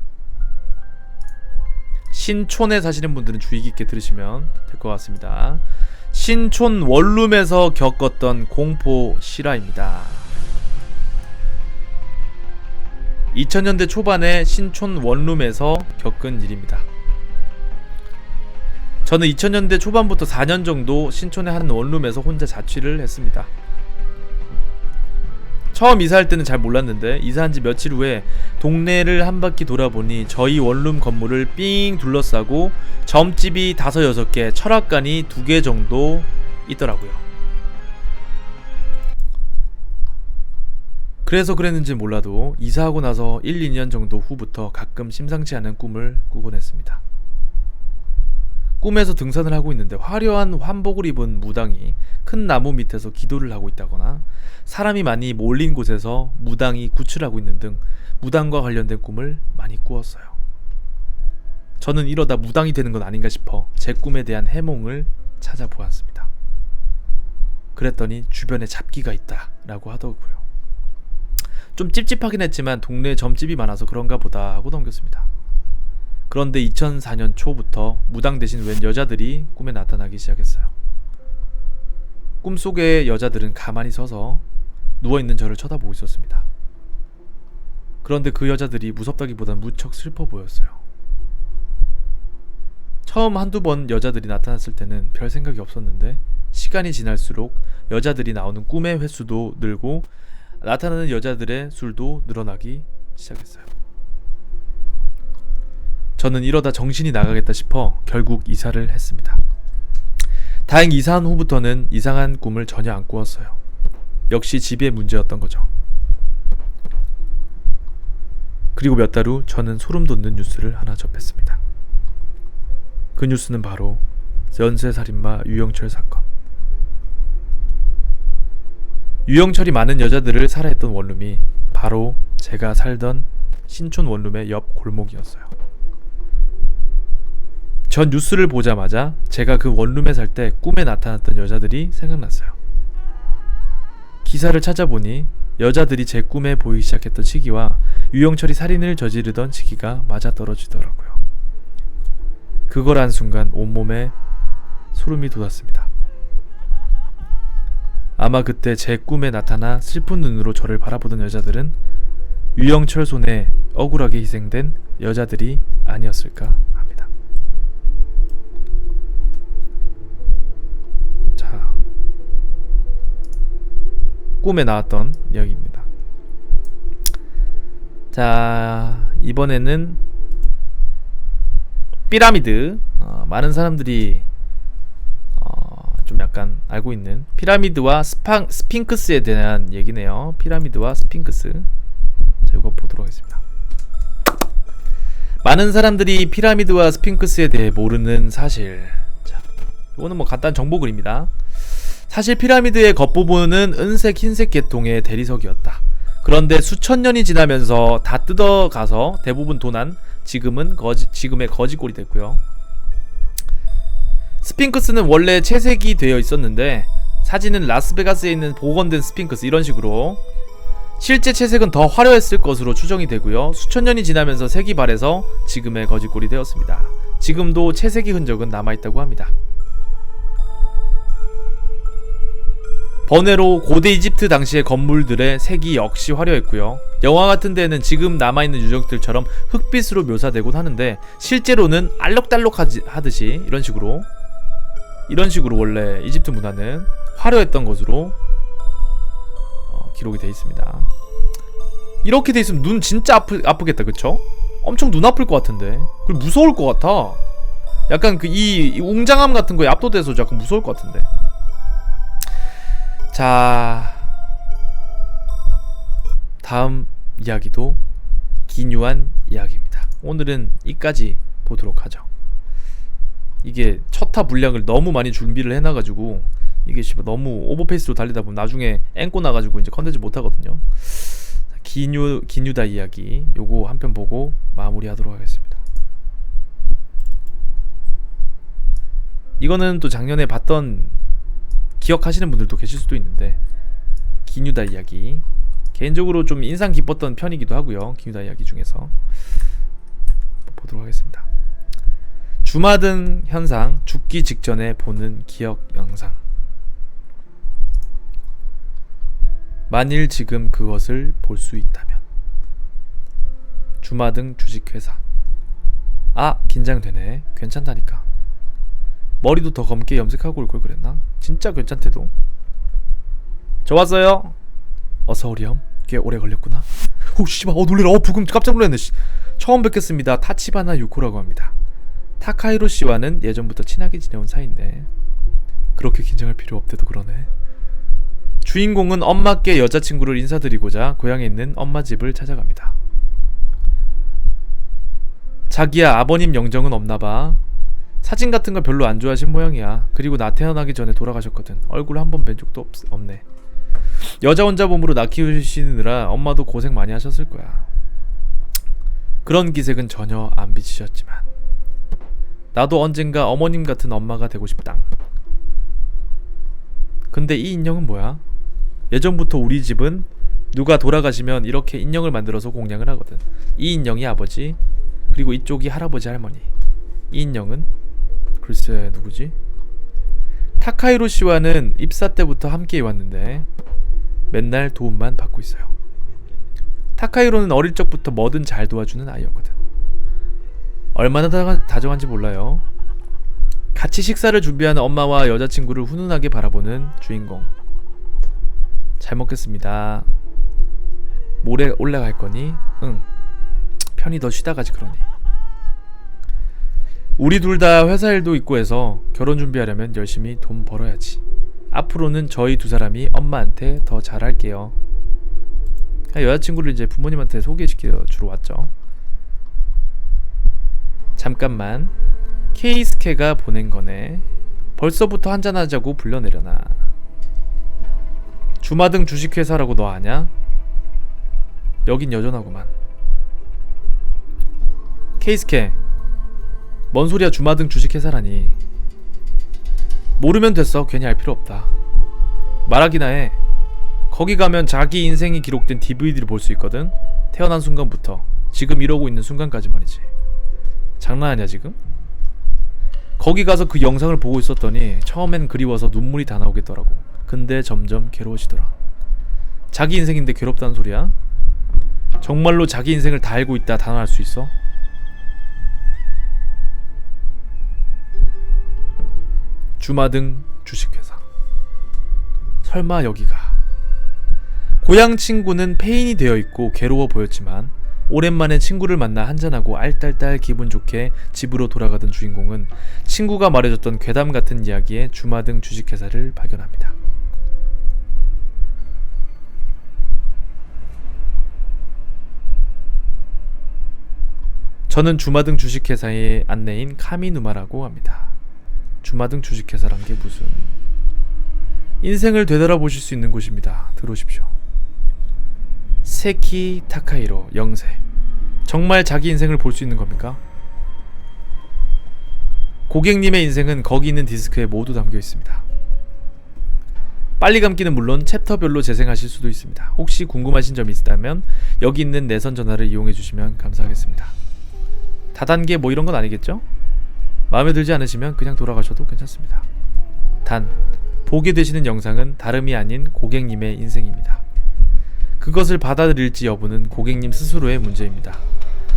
신촌에 사시는 분들은 주의 깊게 들으시면 될 것 같습니다. 신촌 원룸에서 겪었던 공포 실화입니다. 2000년대 초반에 신촌 원룸에서 겪은 일입니다. 저는 2000년대 초반부터 4년 정도 신촌의 한 원룸에서 혼자 자취를 했습니다. 처음 이사할 때는 잘 몰랐는데 이사한 지 며칠 후에 동네를 한 바퀴 돌아보니 저희 원룸 건물을 삥 둘러싸고 점집이 5, 6개, 철학관이 2개 정도 있더라고요. 그래서 그랬는지 몰라도 이사하고 나서 1, 2년 정도 후부터 가끔 심상치 않은 꿈을 꾸곤 했습니다. 꿈에서 등산을 하고 있는데 화려한 환복을 입은 무당이 큰 나무 밑에서 기도를 하고 있다거나, 사람이 많이 몰린 곳에서 무당이 구출하고 있는 등 무당과 관련된 꿈을 많이 꾸었어요. 저는 이러다 무당이 되는 건 아닌가 싶어 제 꿈에 대한 해몽을 찾아보았습니다. 그랬더니 주변에 잡기가 있다 라고 하더라고요. 좀 찝찝하긴 했지만 동네에 점집이 많아서 그런가 보다 하고 넘겼습니다. 그런데 2004년 초부터 무당 대신 웬 여자들이 꿈에 나타나기 시작했어요. 꿈속의 여자들은 가만히 서서 누워있는 저를 쳐다보고 있었습니다. 그런데 그 여자들이 무섭다기보단 무척 슬퍼 보였어요. 처음 한두 번 여자들이 나타났을 때는 별 생각이 없었는데, 시간이 지날수록 여자들이 나오는 꿈의 횟수도 늘고 나타나는 여자들의 수도 늘어나기 시작했어요. 저는 이러다 정신이 나가겠다 싶어 결국 이사를 했습니다. 다행히 이사한 후부터는 이상한 꿈을 전혀 안 꾸었어요. 역시 집의 문제였던 거죠. 그리고 몇 달 후 저는 소름 돋는 뉴스를 하나 접했습니다. 그 뉴스는 바로 연쇄살인마 유영철 사건. 유영철이 많은 여자들을 살해했던 원룸이 바로 제가 살던 신촌 원룸의 옆 골목이었어요. 전 뉴스를 보자마자 제가 그 원룸에 살 때 꿈에 나타났던 여자들이 생각났어요. 기사를 찾아보니 여자들이 제 꿈에 보이기 시작했던 시기와 유영철이 살인을 저지르던 시기가 맞아떨어지더라고요. 그걸 한 순간 온몸에 소름이 돋았습니다. 아마 그때 제 꿈에 나타나 슬픈 눈으로 저를 바라보던 여자들은 유영철 손에 억울하게 희생된 여자들이 아니었을까 합니다. 자, 꿈에 나왔던 이야기입니다. 자, 이번에는 피라미드. 많은 사람들이 좀 약간 알고 있는 피라미드와 스핑크스에 대한 얘기네요. 피라미드와 스핑크스. 이거 보도록 하겠습니다. 많은 사람들이 피라미드와 스핑크스에 대해 모르는 사실. 자, 이거는 뭐 간단 정보글입니다. 사실 피라미드의 겉부분은 은색 흰색 계통의 대리석이었다. 그런데 수천 년이 지나면서 다 뜯어가서 대부분 도난, 지금의 거지꼴이 됐고요. 스핑크스는 원래 채색이 되어 있었는데 사진은 라스베가스에 있는 복원된 스핑크스 이런 식으로, 실제 채색은 더 화려했을 것으로 추정이 되고요. 수천 년이 지나면서 색이 바래서 지금의 거지꼴이 되었습니다. 지금도 채색의 흔적은 남아있다고 합니다. 번외로 고대 이집트 당시의 건물들의 색이 역시 화려했고요. 영화 같은 데는 지금 남아있는 유적들처럼 흑빛으로 묘사되곤 하는데 실제로는 알록달록하듯이 이런 식으로 원래 이집트 문화는 화려했던 것으로 기록이 되어 있습니다. 이렇게 돼 있으면 눈 진짜 아프겠다, 그쵸? 엄청 눈 아플 것 같은데. 그리고 무서울 것 같아. 약간 이 웅장함 같은 거에 압도돼서 약간 무서울 것 같은데. 자, 다음 이야기도 기묘한 이야기입니다. 오늘은 이까지 보도록 하죠. 이게 첫타 분량을 너무 많이 준비를 해놔가지고 이게 너무 오버페이스로 달리다 보면 나중에 앵꼬 나가지고 이제 컨텐츠 못하거든요. 기뉴다 이야기 요거 한 편 보고 마무리하도록 하겠습니다. 이거는 또 작년에 봤던 기억하시는 분들도 계실 수도 있는데, 기뉴다 이야기 개인적으로 좀 인상 깊었던 편이기도 하고요. 기뉴다 이야기 중에서 보도록 하겠습니다. 주마등 현상, 죽기 직전에 보는 기억 영상. 만일 지금 그것을 볼 수 있다면. 주마등 주식회사. 아, 긴장되네. 괜찮다니까. 머리도 더 검게 염색하고 올 걸 그랬나? 진짜 괜찮대도. 저 왔어요. 어서 오렴. 꽤 오래 걸렸구나. 오 씨발, 놀래라. 부금 깜짝 놀랐네. 처음 뵙겠습니다. 타치바나 유코라고 합니다. 타카히로 씨와는 예전부터 친하게 지내온 사이인데 그렇게 긴장할 필요 없대도 그러네. 주인공은 엄마께 여자친구를 인사드리고자 고향에 있는 엄마 집을 찾아갑니다. 자기야, 아버님 영정은 없나봐. 사진 같은 거 별로 안 좋아하신 모양이야. 그리고 나 태어나기 전에 돌아가셨거든. 얼굴 한 번 뵌 적도 없네. 여자 혼자 몸으로 나 키우시느라 엄마도 고생 많이 하셨을 거야. 그런 기색은 전혀 안 비치셨지만 나도 언젠가 어머님 같은 엄마가 되고 싶다. 근데 이 인형은 뭐야? 예전부터 우리 집은 누가 돌아가시면 이렇게 인형을 만들어서 공양을 하거든. 이 인형이 아버지, 그리고 이쪽이 할아버지 할머니. 이 인형은 글쎄 누구지? 타카히로 씨와는 입사 때부터 함께 해왔는데 맨날 도움만 받고 있어요. 타카히로는 어릴 적부터 뭐든 잘 도와주는 아이였거든. 얼마나 다정한지 몰라요. 같이 식사를 준비하는 엄마와 여자친구를 훈훈하게 바라보는 주인공. 잘 먹겠습니다. 모레 올라갈 거니? 응. 편히 더 쉬다 가지 그러니. 우리 둘 다 회사 일도 있고 해서 결혼 준비하려면 열심히 돈 벌어야지. 앞으로는 저희 두 사람이 엄마한테 더 잘할게요. 여자친구를 이제 부모님한테 소개시켜 주러 왔죠. 잠깐만. 케이스케가 보낸 거네. 벌써부터 한잔하자고 불러내려나. 주마등 주식회사라고 너 아냐? 여긴 여전하구만. 케이스케, 뭔 소리야. 주마등 주식회사라니. 모르면 됐어. 괜히 알 필요 없다. 말하기나 해. 거기 가면 자기 인생이 기록된 DVD를 볼 수 있거든. 태어난 순간부터 지금 이러고 있는 순간까지 말이지. 장난하냐 지금? 거기 가서 그 영상을 보고 있었더니 처음엔 그리워서 눈물이 다 나오겠더라고. 근데 점점 괴로워지더라. 자기 인생인데 괴롭다는 소리야? 정말로 자기 인생을 다 알고 있다 단언할 수 있어? 주마등 주식회사. 설마 여기가. 고향 친구는 폐인이 되어 있고 괴로워 보였지만 오랜만에 친구를 만나 한잔하고 알딸딸 기분 좋게 집으로 돌아가던 주인공은 친구가 말해줬던 괴담 같은 이야기에 주마등 주식회사를 발견합니다. 저는 주마등 주식회사의 안내인 카미누마라고 합니다. 주마등 주식회사란 게 무슨... 인생을 되돌아보실 수 있는 곳입니다. 들어오십시오. 세키 타카히로 영세. 정말 자기 인생을 볼 수 있는 겁니까? 고객님의 인생은 거기 있는 디스크에 모두 담겨 있습니다. 빨리 감기는 물론 챕터별로 재생하실 수도 있습니다. 혹시 궁금하신 점이 있다면 여기 있는 내선 전화를 이용해 주시면 감사하겠습니다. 다단계 뭐 이런 건 아니겠죠? 마음에 들지 않으시면 그냥 돌아가셔도 괜찮습니다. 단, 보게 되시는 영상은 다름이 아닌 고객님의 인생입니다. 그것을 받아들일지 여부는 고객님 스스로의 문제입니다.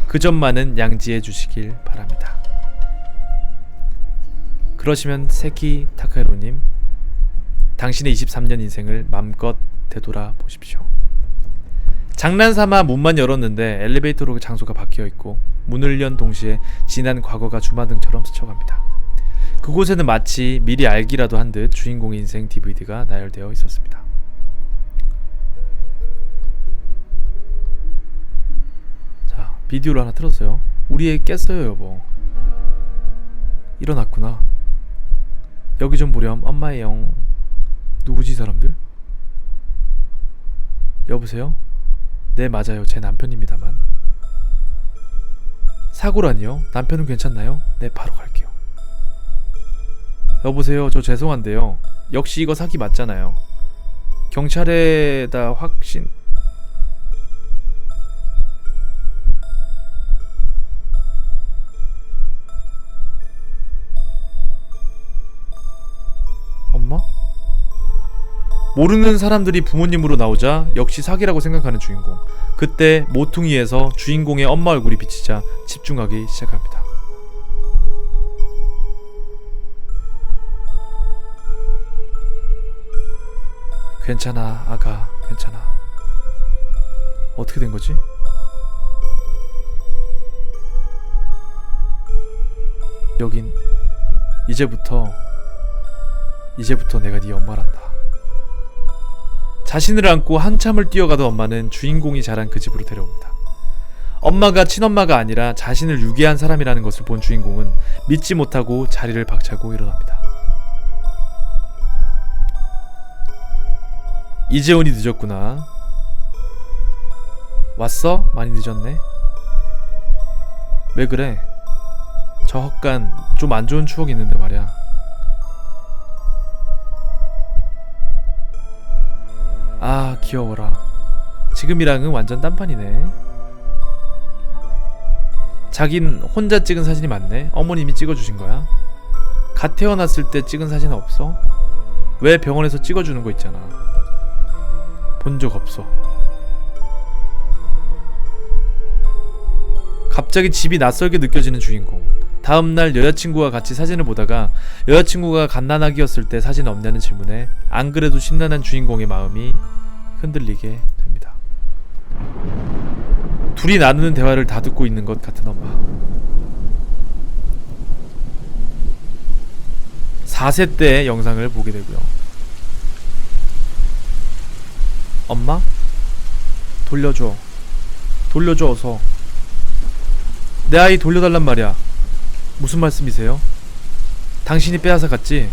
그 점만은 양지해 주시길 바랍니다. 그러시면 세키 타카히로님, 당신의 23년 인생을 맘껏 되돌아 보십시오. 장난삼아 문만 열었는데 엘리베이터로 장소가 바뀌어있고 문을 연 동시에 지난 과거가 주마등처럼 스쳐갑니다. 그곳에는 마치 미리 알기라도 한 듯 주인공의 인생 DVD가 나열되어 있었습니다. 자, 비디오를 하나 틀었어요. 우리 애 깼어요 여보. 일어났구나. 여기 좀 보렴. 엄마의 영. 누구지 이 사람들? 여보세요? 네 맞아요. 제 남편입니다만. 사고라니요? 남편은 괜찮나요? 네 바로 갈게요. 여보세요. 저 죄송한데요. 역시 이거 사기 맞잖아요. 경찰에다 확신... 엄마? 모르는 사람들이 부모님으로 나오자 역시 사기라고 생각하는 주인공. 그때 모퉁이에서 주인공의 엄마 얼굴이 비치자 집중하기 시작합니다. 괜찮아 아가, 괜찮아. 어떻게 된 거지? 여긴 이제부터 내가 네 엄마란다. 자신을 안고 한참을 뛰어가던 엄마는 주인공이 자란 그 집으로 데려옵니다. 엄마가 친엄마가 아니라 자신을 유괴한 사람이라는 것을 본 주인공은 믿지 못하고 자리를 박차고 일어납니다. 이제 오니 늦었구나. 왔어? 많이 늦었네. 왜 그래? 저 헛간 좀 안 좋은 추억이 있는데 말이야. 아 귀여워라. 지금이랑은 완전 딴판이네. 자긴 혼자 찍은 사진이 많네. 어머님이 찍어주신 거야? 갓 태어났을 때 찍은 사진은 없어? 왜 병원에서 찍어주는 거 있잖아. 본 적 없어. 갑자기 집이 낯설게 느껴지는 주인공. 다음날 여자친구와 같이 사진을 보다가 여자친구가 갓난아기였을 때 사진 없냐는 질문에 안 그래도 심란한 주인공의 마음이 흔들리게 됩니다. 둘이 나누는 대화를 다 듣고 있는 것 같은 엄마. 4세 때의 영상을 보게 되고요. 엄마? 돌려줘. 돌려줘 어서. 내 아이 돌려달란 말이야. 무슨 말씀이세요? 당신이 빼앗아 갔지?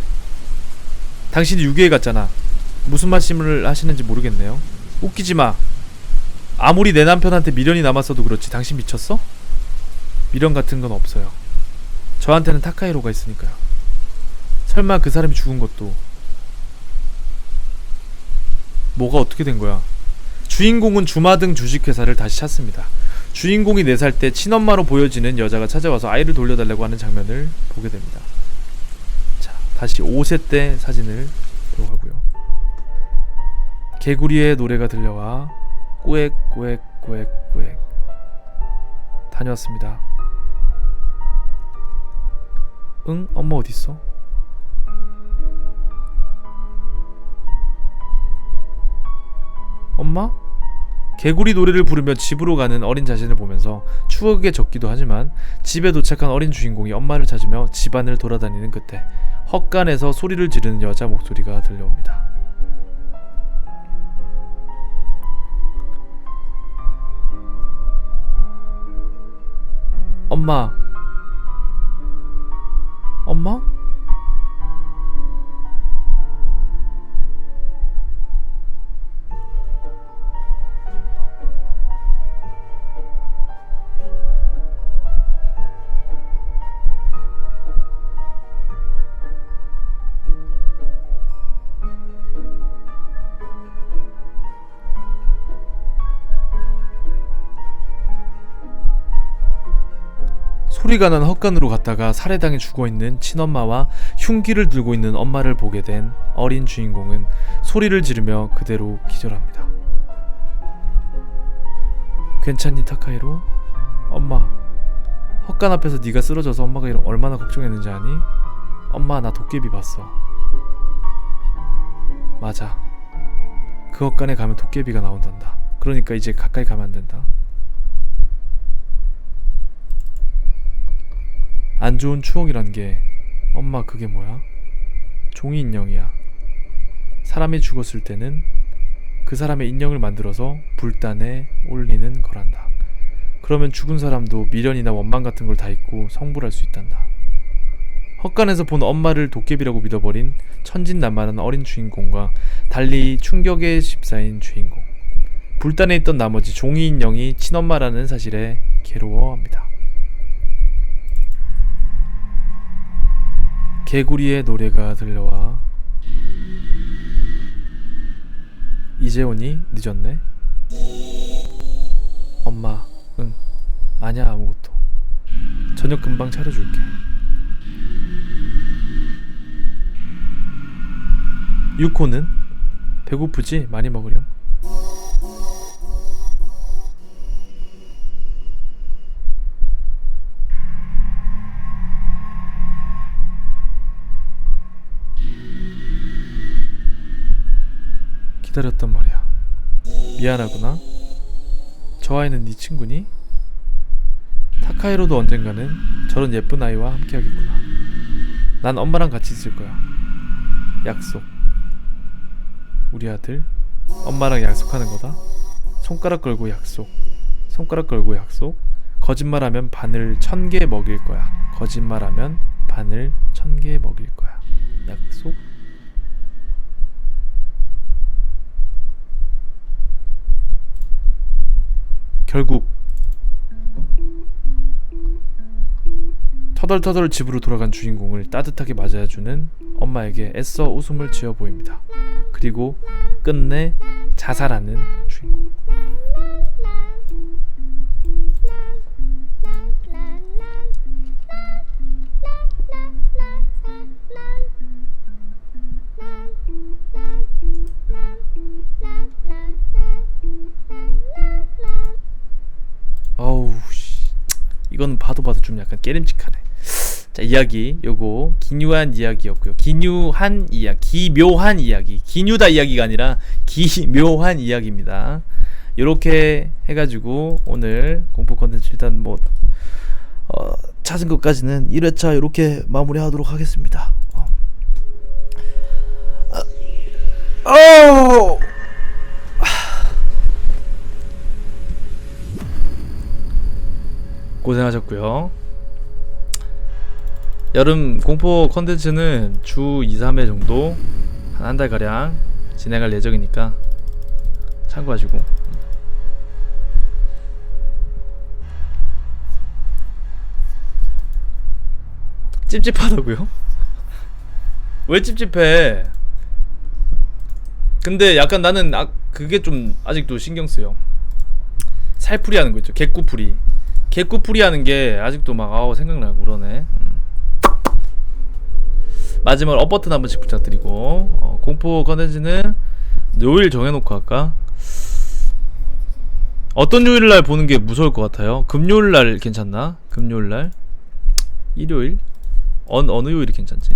당신이 유괴해 갔잖아. 무슨 말씀을 하시는지 모르겠네요. 웃기지마. 아무리 내 남편한테 미련이 남았어도 그렇지 당신 미쳤어? 미련 같은 건 없어요. 저한테는 타카히로가 있으니까요. 설마 그 사람이 죽은 것도... 뭐가 어떻게 된 거야? 주인공은 주마등 주식회사를 다시 찾습니다. 주인공이 4살 때 친엄마로 보여지는 여자가 찾아와서 아이를 돌려달라고 하는 장면을 보게 됩니다. 자, 다시 5세 때 사진을 들어가고요. 개구리의 노래가 들려와 꾸액꾸액꾸액꾸액. 다녀왔습니다. 응? 엄마 어딨어? 엄마? 개구리 노래를 부르며 집으로 가는 어린 자신을 보면서 추억에 젖기도 하지만 집에 도착한 어린 주인공이 엄마를 찾으며 집안을 돌아다니는 끝에 헛간에서 소리를 지르는 여자 목소리가 들려옵니다. 엄마. 엄마? 소리가 난 헛간으로 갔다가 살해당해 죽어있는 친엄마와 흉기를 들고 있는 엄마를 보게 된 어린 주인공은 소리를 지르며 그대로 기절합니다. 괜찮니 타카히로? 엄마, 헛간 앞에서 네가 쓰러져서 엄마가 얼마나 걱정했는지 아니? 엄마, 나 도깨비 봤어. 맞아, 그 헛간에 가면 도깨비가 나온단다. 그러니까 이제 가까이 가면 안 된다. 안 좋은 추억이란 게 엄마 그게 뭐야? 종이 인형이야. 사람이 죽었을 때는 그 사람의 인형을 만들어서 불단에 올리는 거란다. 그러면 죽은 사람도 미련이나 원망 같은 걸 다 잊고 성불할 수 있단다. 헛간에서 본 엄마를 도깨비라고 믿어버린 천진난만한 어린 주인공과 달리 충격에 휩싸인 주인공. 불단에 있던 나머지 종이 인형이 친엄마라는 사실에 괴로워합니다. 개구리의 노래가 들려와 이제 오니? 늦었네? 엄마, 응, 아냐 아무것도. 저녁 금방 차려줄게. 유코는? 배고프지? 많이 먹으렴. 기다렸단 말이야. 미안하구나. 저 아이는 네 친구니? 타카히로도 언젠가는 저런 예쁜 아이와 함께하겠구나. 난 엄마랑 같이 있을 거야. 약속. 우리 아들 엄마랑 약속하는 거다. 손가락 걸고 약속. 손가락 걸고 약속. 거짓말하면 바늘 1000개 먹일 거야. 거짓말하면 바늘 1000개 먹일 거야. 약속. 결국 터덜터덜 집으로 돌아간 주인공을 따뜻하게 맞아주는 엄마에게 애써 웃음을 지어 보입니다. 그리고 끝내 자살하는 주인공. 어우 씨, 이건 봐도 좀 약간 깨름직하네. 자, 이야기 요거 기묘한 이야기였고요. 기묘한 이야기, 기뉴다 이야기가 아니라 기묘한 이야기입니다. 요렇게 해가지고 오늘 공포 컨텐츠 일단 뭐 찾은 것까지는 1회차 요렇게 마무리하도록 하겠습니다. 고생하셨고요. 여름 공포 컨텐츠는 주 2, 3회 정도 한 달 가량 진행할 예정이니까 참고하시고. 찝찝하다고요? 왜 찝찝해? 근데 약간 나는 그게 좀 아직도 신경 쓰여. 살풀이 하는 거 있죠. 개꾸풀이 하는 게 아직도 막 생각나고 그러네. 마지막으로 업버튼 한 번씩 부탁드리고, 공포 컨텐츠는 요일 정해놓고 할까? 어떤 요일날 보는 게 무서울 것 같아요? 금요일날 괜찮나? 금요일날? 일요일? 어느 요일이 괜찮지?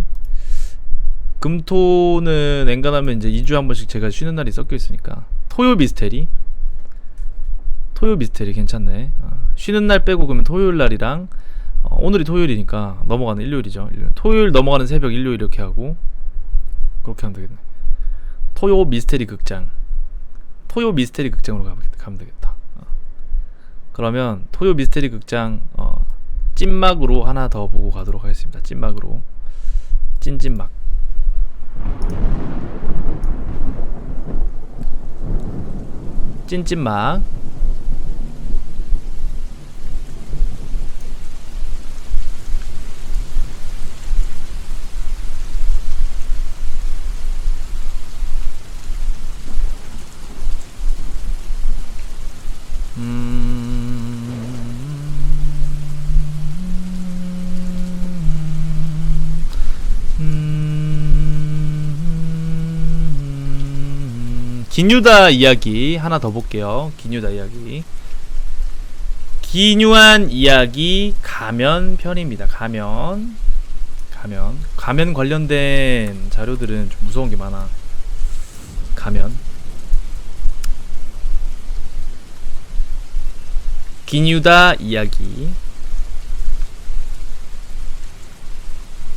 금토는 엔간하면 이제 2주에 한 번씩 제가 쉬는 날이 섞여 있으니까 토요 미스테리 괜찮네. 쉬는 날 빼고 그러면 토요일 날이랑 오늘이 토요일이니까 넘어가는 일요일이죠. 토요일 넘어가는 새벽 일요일 이렇게 하고 그렇게 하면 되겠네. 토요 미스테리 극장으로 가면 되겠다. 그러면 토요 미스테리 극장 찐막으로 하나 더 보고 가도록 하겠습니다. 찐막으로. 찐찐막. 찐찐막. 기뉴다 이야기 하나 더 볼게요. 기뉴다 이야기. 기뉴한 이야기 가면 편입니다. 가면 관련된 자료들은 좀 무서운 게 많아. 가면 기뉴다 이야기.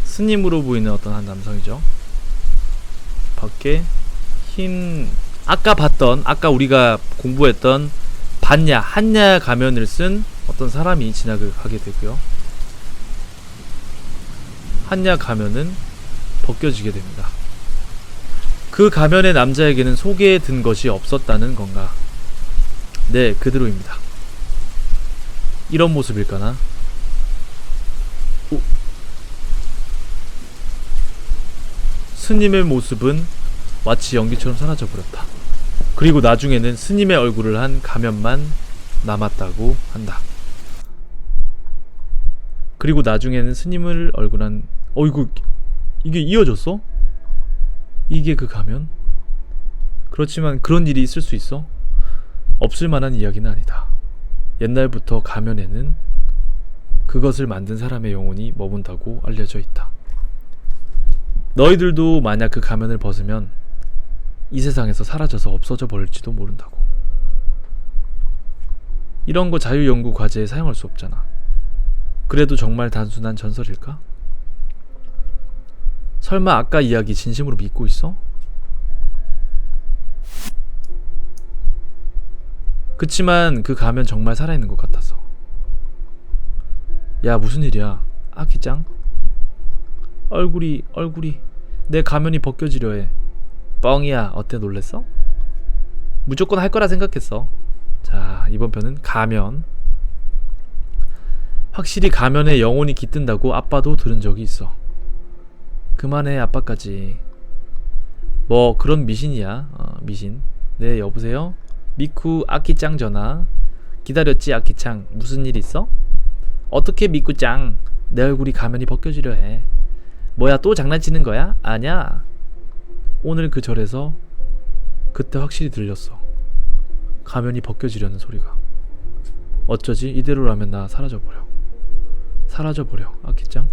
스님으로 보이는 어떤 한 남성이죠. 밖에 흰 아까 우리가 공부했던 반야 한야 가면을 쓴 어떤 사람이 지나가게 되고요. 한야 가면은 벗겨지게 됩니다. 그 가면의 남자에게는 속에 든 것이 없었다는 건가? 네, 그대로입니다. 이런 모습일까나? 오. 스님의 모습은 마치 연기처럼 사라져버렸다. 그리고 나중에는 스님의 얼굴을 한 가면만 남았다고 한다. 그리고 나중에는 스님을 얼굴한 이게 이어졌어? 이게 그 가면? 그렇지만 그런 일이 있을 수 있어? 없을 만한 이야기는 아니다. 옛날부터 가면에는 그것을 만든 사람의 영혼이 머문다고 알려져 있다. 너희들도 만약 그 가면을 벗으면 이 세상에서 사라져서 없어져 버릴지도 모른다고. 이런 거 자유연구 과제에 사용할 수 없잖아. 그래도 정말 단순한 전설일까? 설마 아까 이야기 진심으로 믿고 있어? 그치만 그 가면 정말 살아있는 것 같아서. 야, 무슨 일이야? 아기짱? 얼굴이 내 가면이 벗겨지려 해. 뻥이야. 어때, 놀랬어? 무조건 할 거라 생각했어. 자, 이번 편은 가면. 확실히 가면에 영혼이 깃든다고 아빠도 들은 적이 있어. 그만해, 아빠까지. 뭐 그런 미신이야. 미신. 네, 여보세요? 미쿠 아키짱 전화. 기다렸지, 아키짱. 무슨 일 있어? 어떻게 미쿠짱? 내 얼굴이 가면이 벗겨지려 해. 뭐야, 또 장난치는 거야? 아냐. 오늘 그 절에서 그때 확실히 들렸어. 가면이 벗겨지려는 소리가. 어쩌지? 이대로라면 나 사라져버려. 아키짱.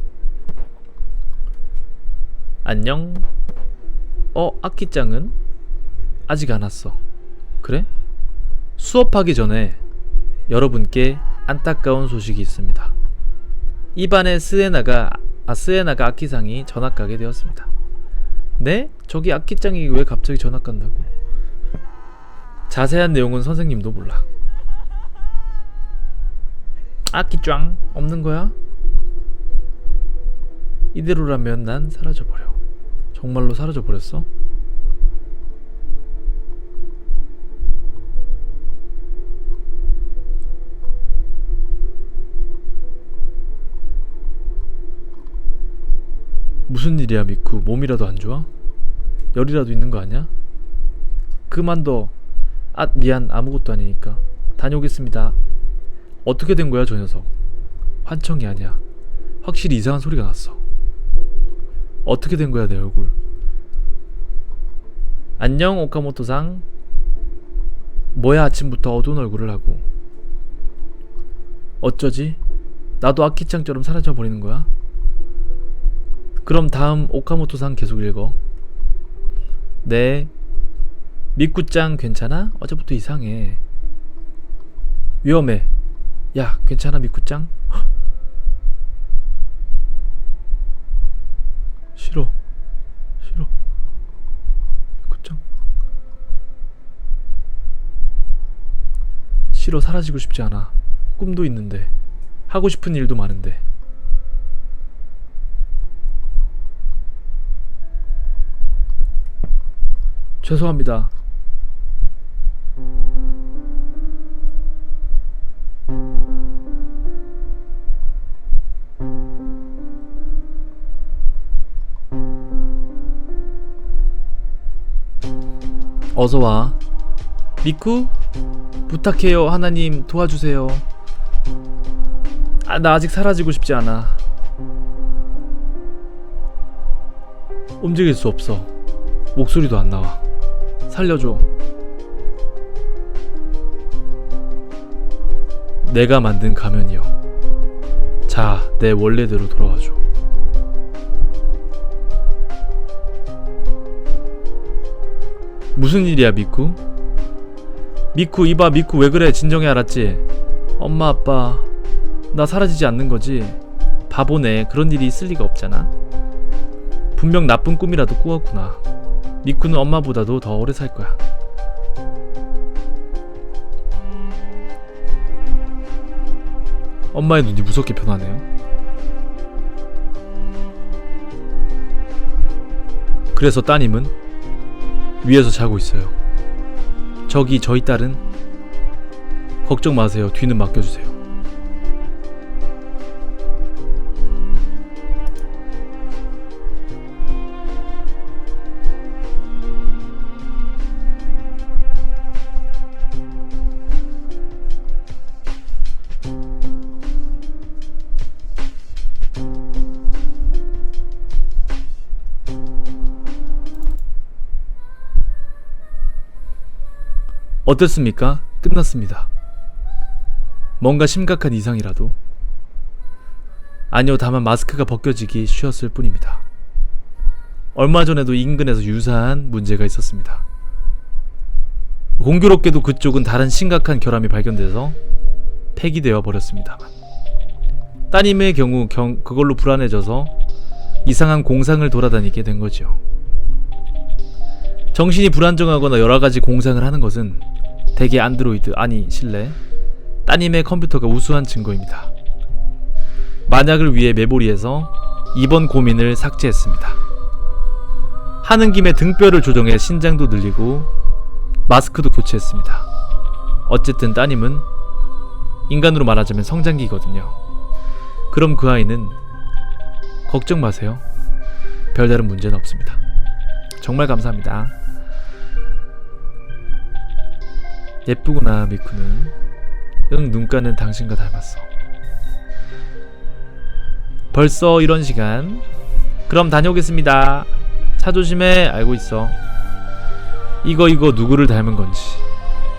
안녕. 아키짱은 아직 안 왔어. 그래? 수업하기 전에 여러분께 안타까운 소식이 있습니다. 이 반의 스에나가 아키상이 전학 가게 되었습니다. 네? 저기 아키짱이 왜 갑자기 전학 간다고? 자세한 내용은 선생님도 몰라. 아키짱 없는 거야? 이대로라면 난 사라져버려. 정말로 사라져버렸어? 무슨 일이야, 미쿠? 몸이라도 안 좋아? 열이라도 있는 거 아니야? 그만둬. 미안. 아무것도 아니니까. 다녀오겠습니다. 어떻게 된 거야, 저 녀석? 환청이 아니야. 확실히 이상한 소리가 났어. 어떻게 된 거야, 내 얼굴? 안녕, 오카모토상. 뭐야, 아침부터 어두운 얼굴을 하고. 어쩌지? 나도 아키짱처럼 사라져버리는 거야? 그럼 다음 오카모토상 계속 읽어. 네. 미쿠짱 괜찮아? 어제부터 이상해. 위험해. 야, 괜찮아, 미쿠짱? 싫어. 미쿠짱. 싫어, 사라지고 싶지 않아. 꿈도 있는데. 하고 싶은 일도 많은데. 죄송합니다. 어서와. 미쿠? 부탁해요. 하나님 도와주세요. 나 아직 사라지고 싶지 않아. 움직일 수 없어. 목소리도 안 나와. 살려줘. 내가 만든 가면이여. 자, 내 원래대로 돌아와줘. 무슨 일이야, 미쿠? 미쿠, 이봐, 미쿠, 왜 그래? 진정해, 알았지? 엄마, 아빠, 나 사라지지 않는 거지? 바보네. 그런 일이 있을 리가 없잖아. 분명 나쁜 꿈이라도 꾸었구나. 미쿠는 엄마보다도 더 오래 살 거야. 엄마의 눈이 무섭게 변하네요. 그래서 따님은 위에서 자고 있어요. 저기 저희 딸은 걱정 마세요. 뒤는 맡겨주세요. 어땠습니까? 끝났습니다. 뭔가 심각한 이상이라도? 아니요, 다만 마스크가 벗겨지기 쉬웠을 뿐입니다. 얼마 전에도 인근에서 유사한 문제가 있었습니다. 공교롭게도 그쪽은 다른 심각한 결함이 발견돼서 폐기되어 버렸습니다만, 따님의 경우 그걸로 불안해져서 이상한 공상을 돌아다니게 된 거죠. 정신이 불안정하거나 여러가지 공상을 하는 것은 대개 안드로이드, 아니 실내 따님의 컴퓨터가 우수한 증거입니다. 만약을 위해 메모리에서 이번 고민을 삭제했습니다. 하는 김에 등뼈를 조정해 신장도 늘리고 마스크도 교체했습니다. 어쨌든 따님은 인간으로 말하자면 성장기거든요. 그럼 그 아이는 걱정 마세요. 별다른 문제는 없습니다. 정말 감사합니다. 예쁘구나, 미쿠는. 응, 눈가는 당신과 닮았어. 벌써 이런 시간? 그럼 다녀오겠습니다. 차 조심해. 알고 있어. 이거 누구를 닮은 건지.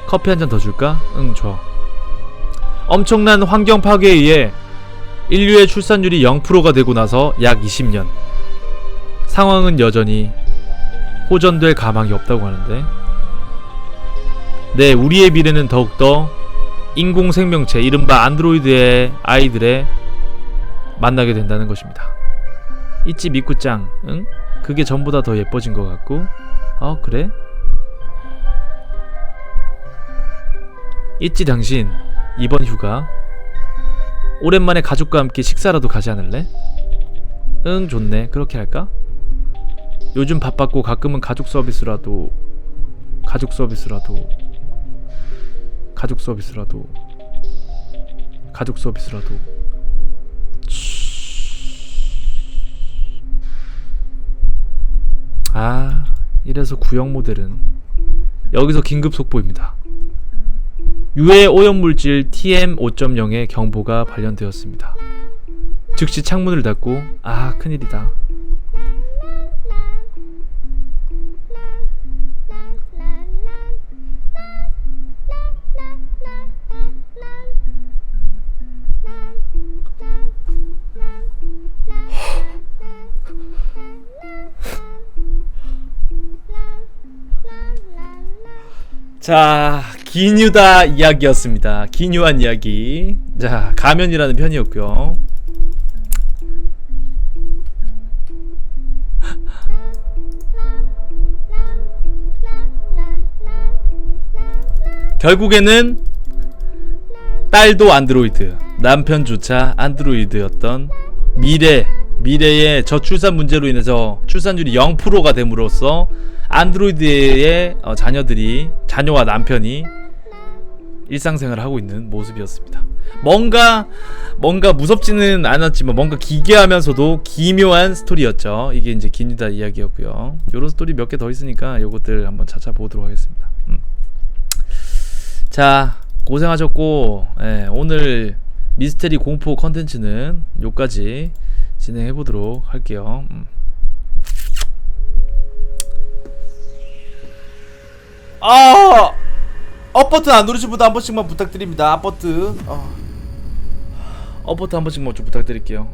커피 한 잔 더 줄까? 응, 줘. 엄청난 환경 파괴에 의해 인류의 출산율이 0%가 되고 나서 약 20년. 상황은 여전히 호전될 가망이 없다고 하는데, 네, 우리의 미래는 더욱더 인공생명체, 이른바 안드로이드의 아이들에 만나게 된다는 것입니다. 있지, 미쿠짱. 응? 그게 전보다 더 예뻐진 것 같고. 그래? 있지, 당신 이번 휴가 오랜만에 가족과 함께 식사라도 가지 않을래? 응, 좋네. 그렇게 할까? 요즘 바빴고 가끔은 가족 서비스라도 이래서 구형 모델은 여기서 긴급 속보입니다. 유해 오염물질 TM5.0의 경보가 발견되었습니다. 즉시 창문을 닫고, 큰일이다. 자, 기뉴다 이야기였습니다. 기뉴한 이야기. 자, 가면이라는 편이었고요. 결국에는 딸도 안드로이드, 남편조차 안드로이드였던 미래의 저출산 문제로 인해서 출산율이 0%가 됨으로써 안드로이드의 자녀와 남편이 일상생활을 하고 있는 모습이었습니다. 뭔가 무섭지는 않았지만 뭔가 기괴하면서도 기묘한 스토리였죠. 이게 이제 기니다 이야기였고요. 요런 스토리 몇 개 더 있으니까 요것들 한번 찾아보도록 하겠습니다. 자, 고생하셨고, 예, 오늘 미스테리 공포 컨텐츠는 요까지 진행해보도록 할게요. 업버튼 안 누르신 분들 한 번씩만 부탁드립니다. 업버튼. 업버튼 한 번씩만 좀 부탁드릴게요.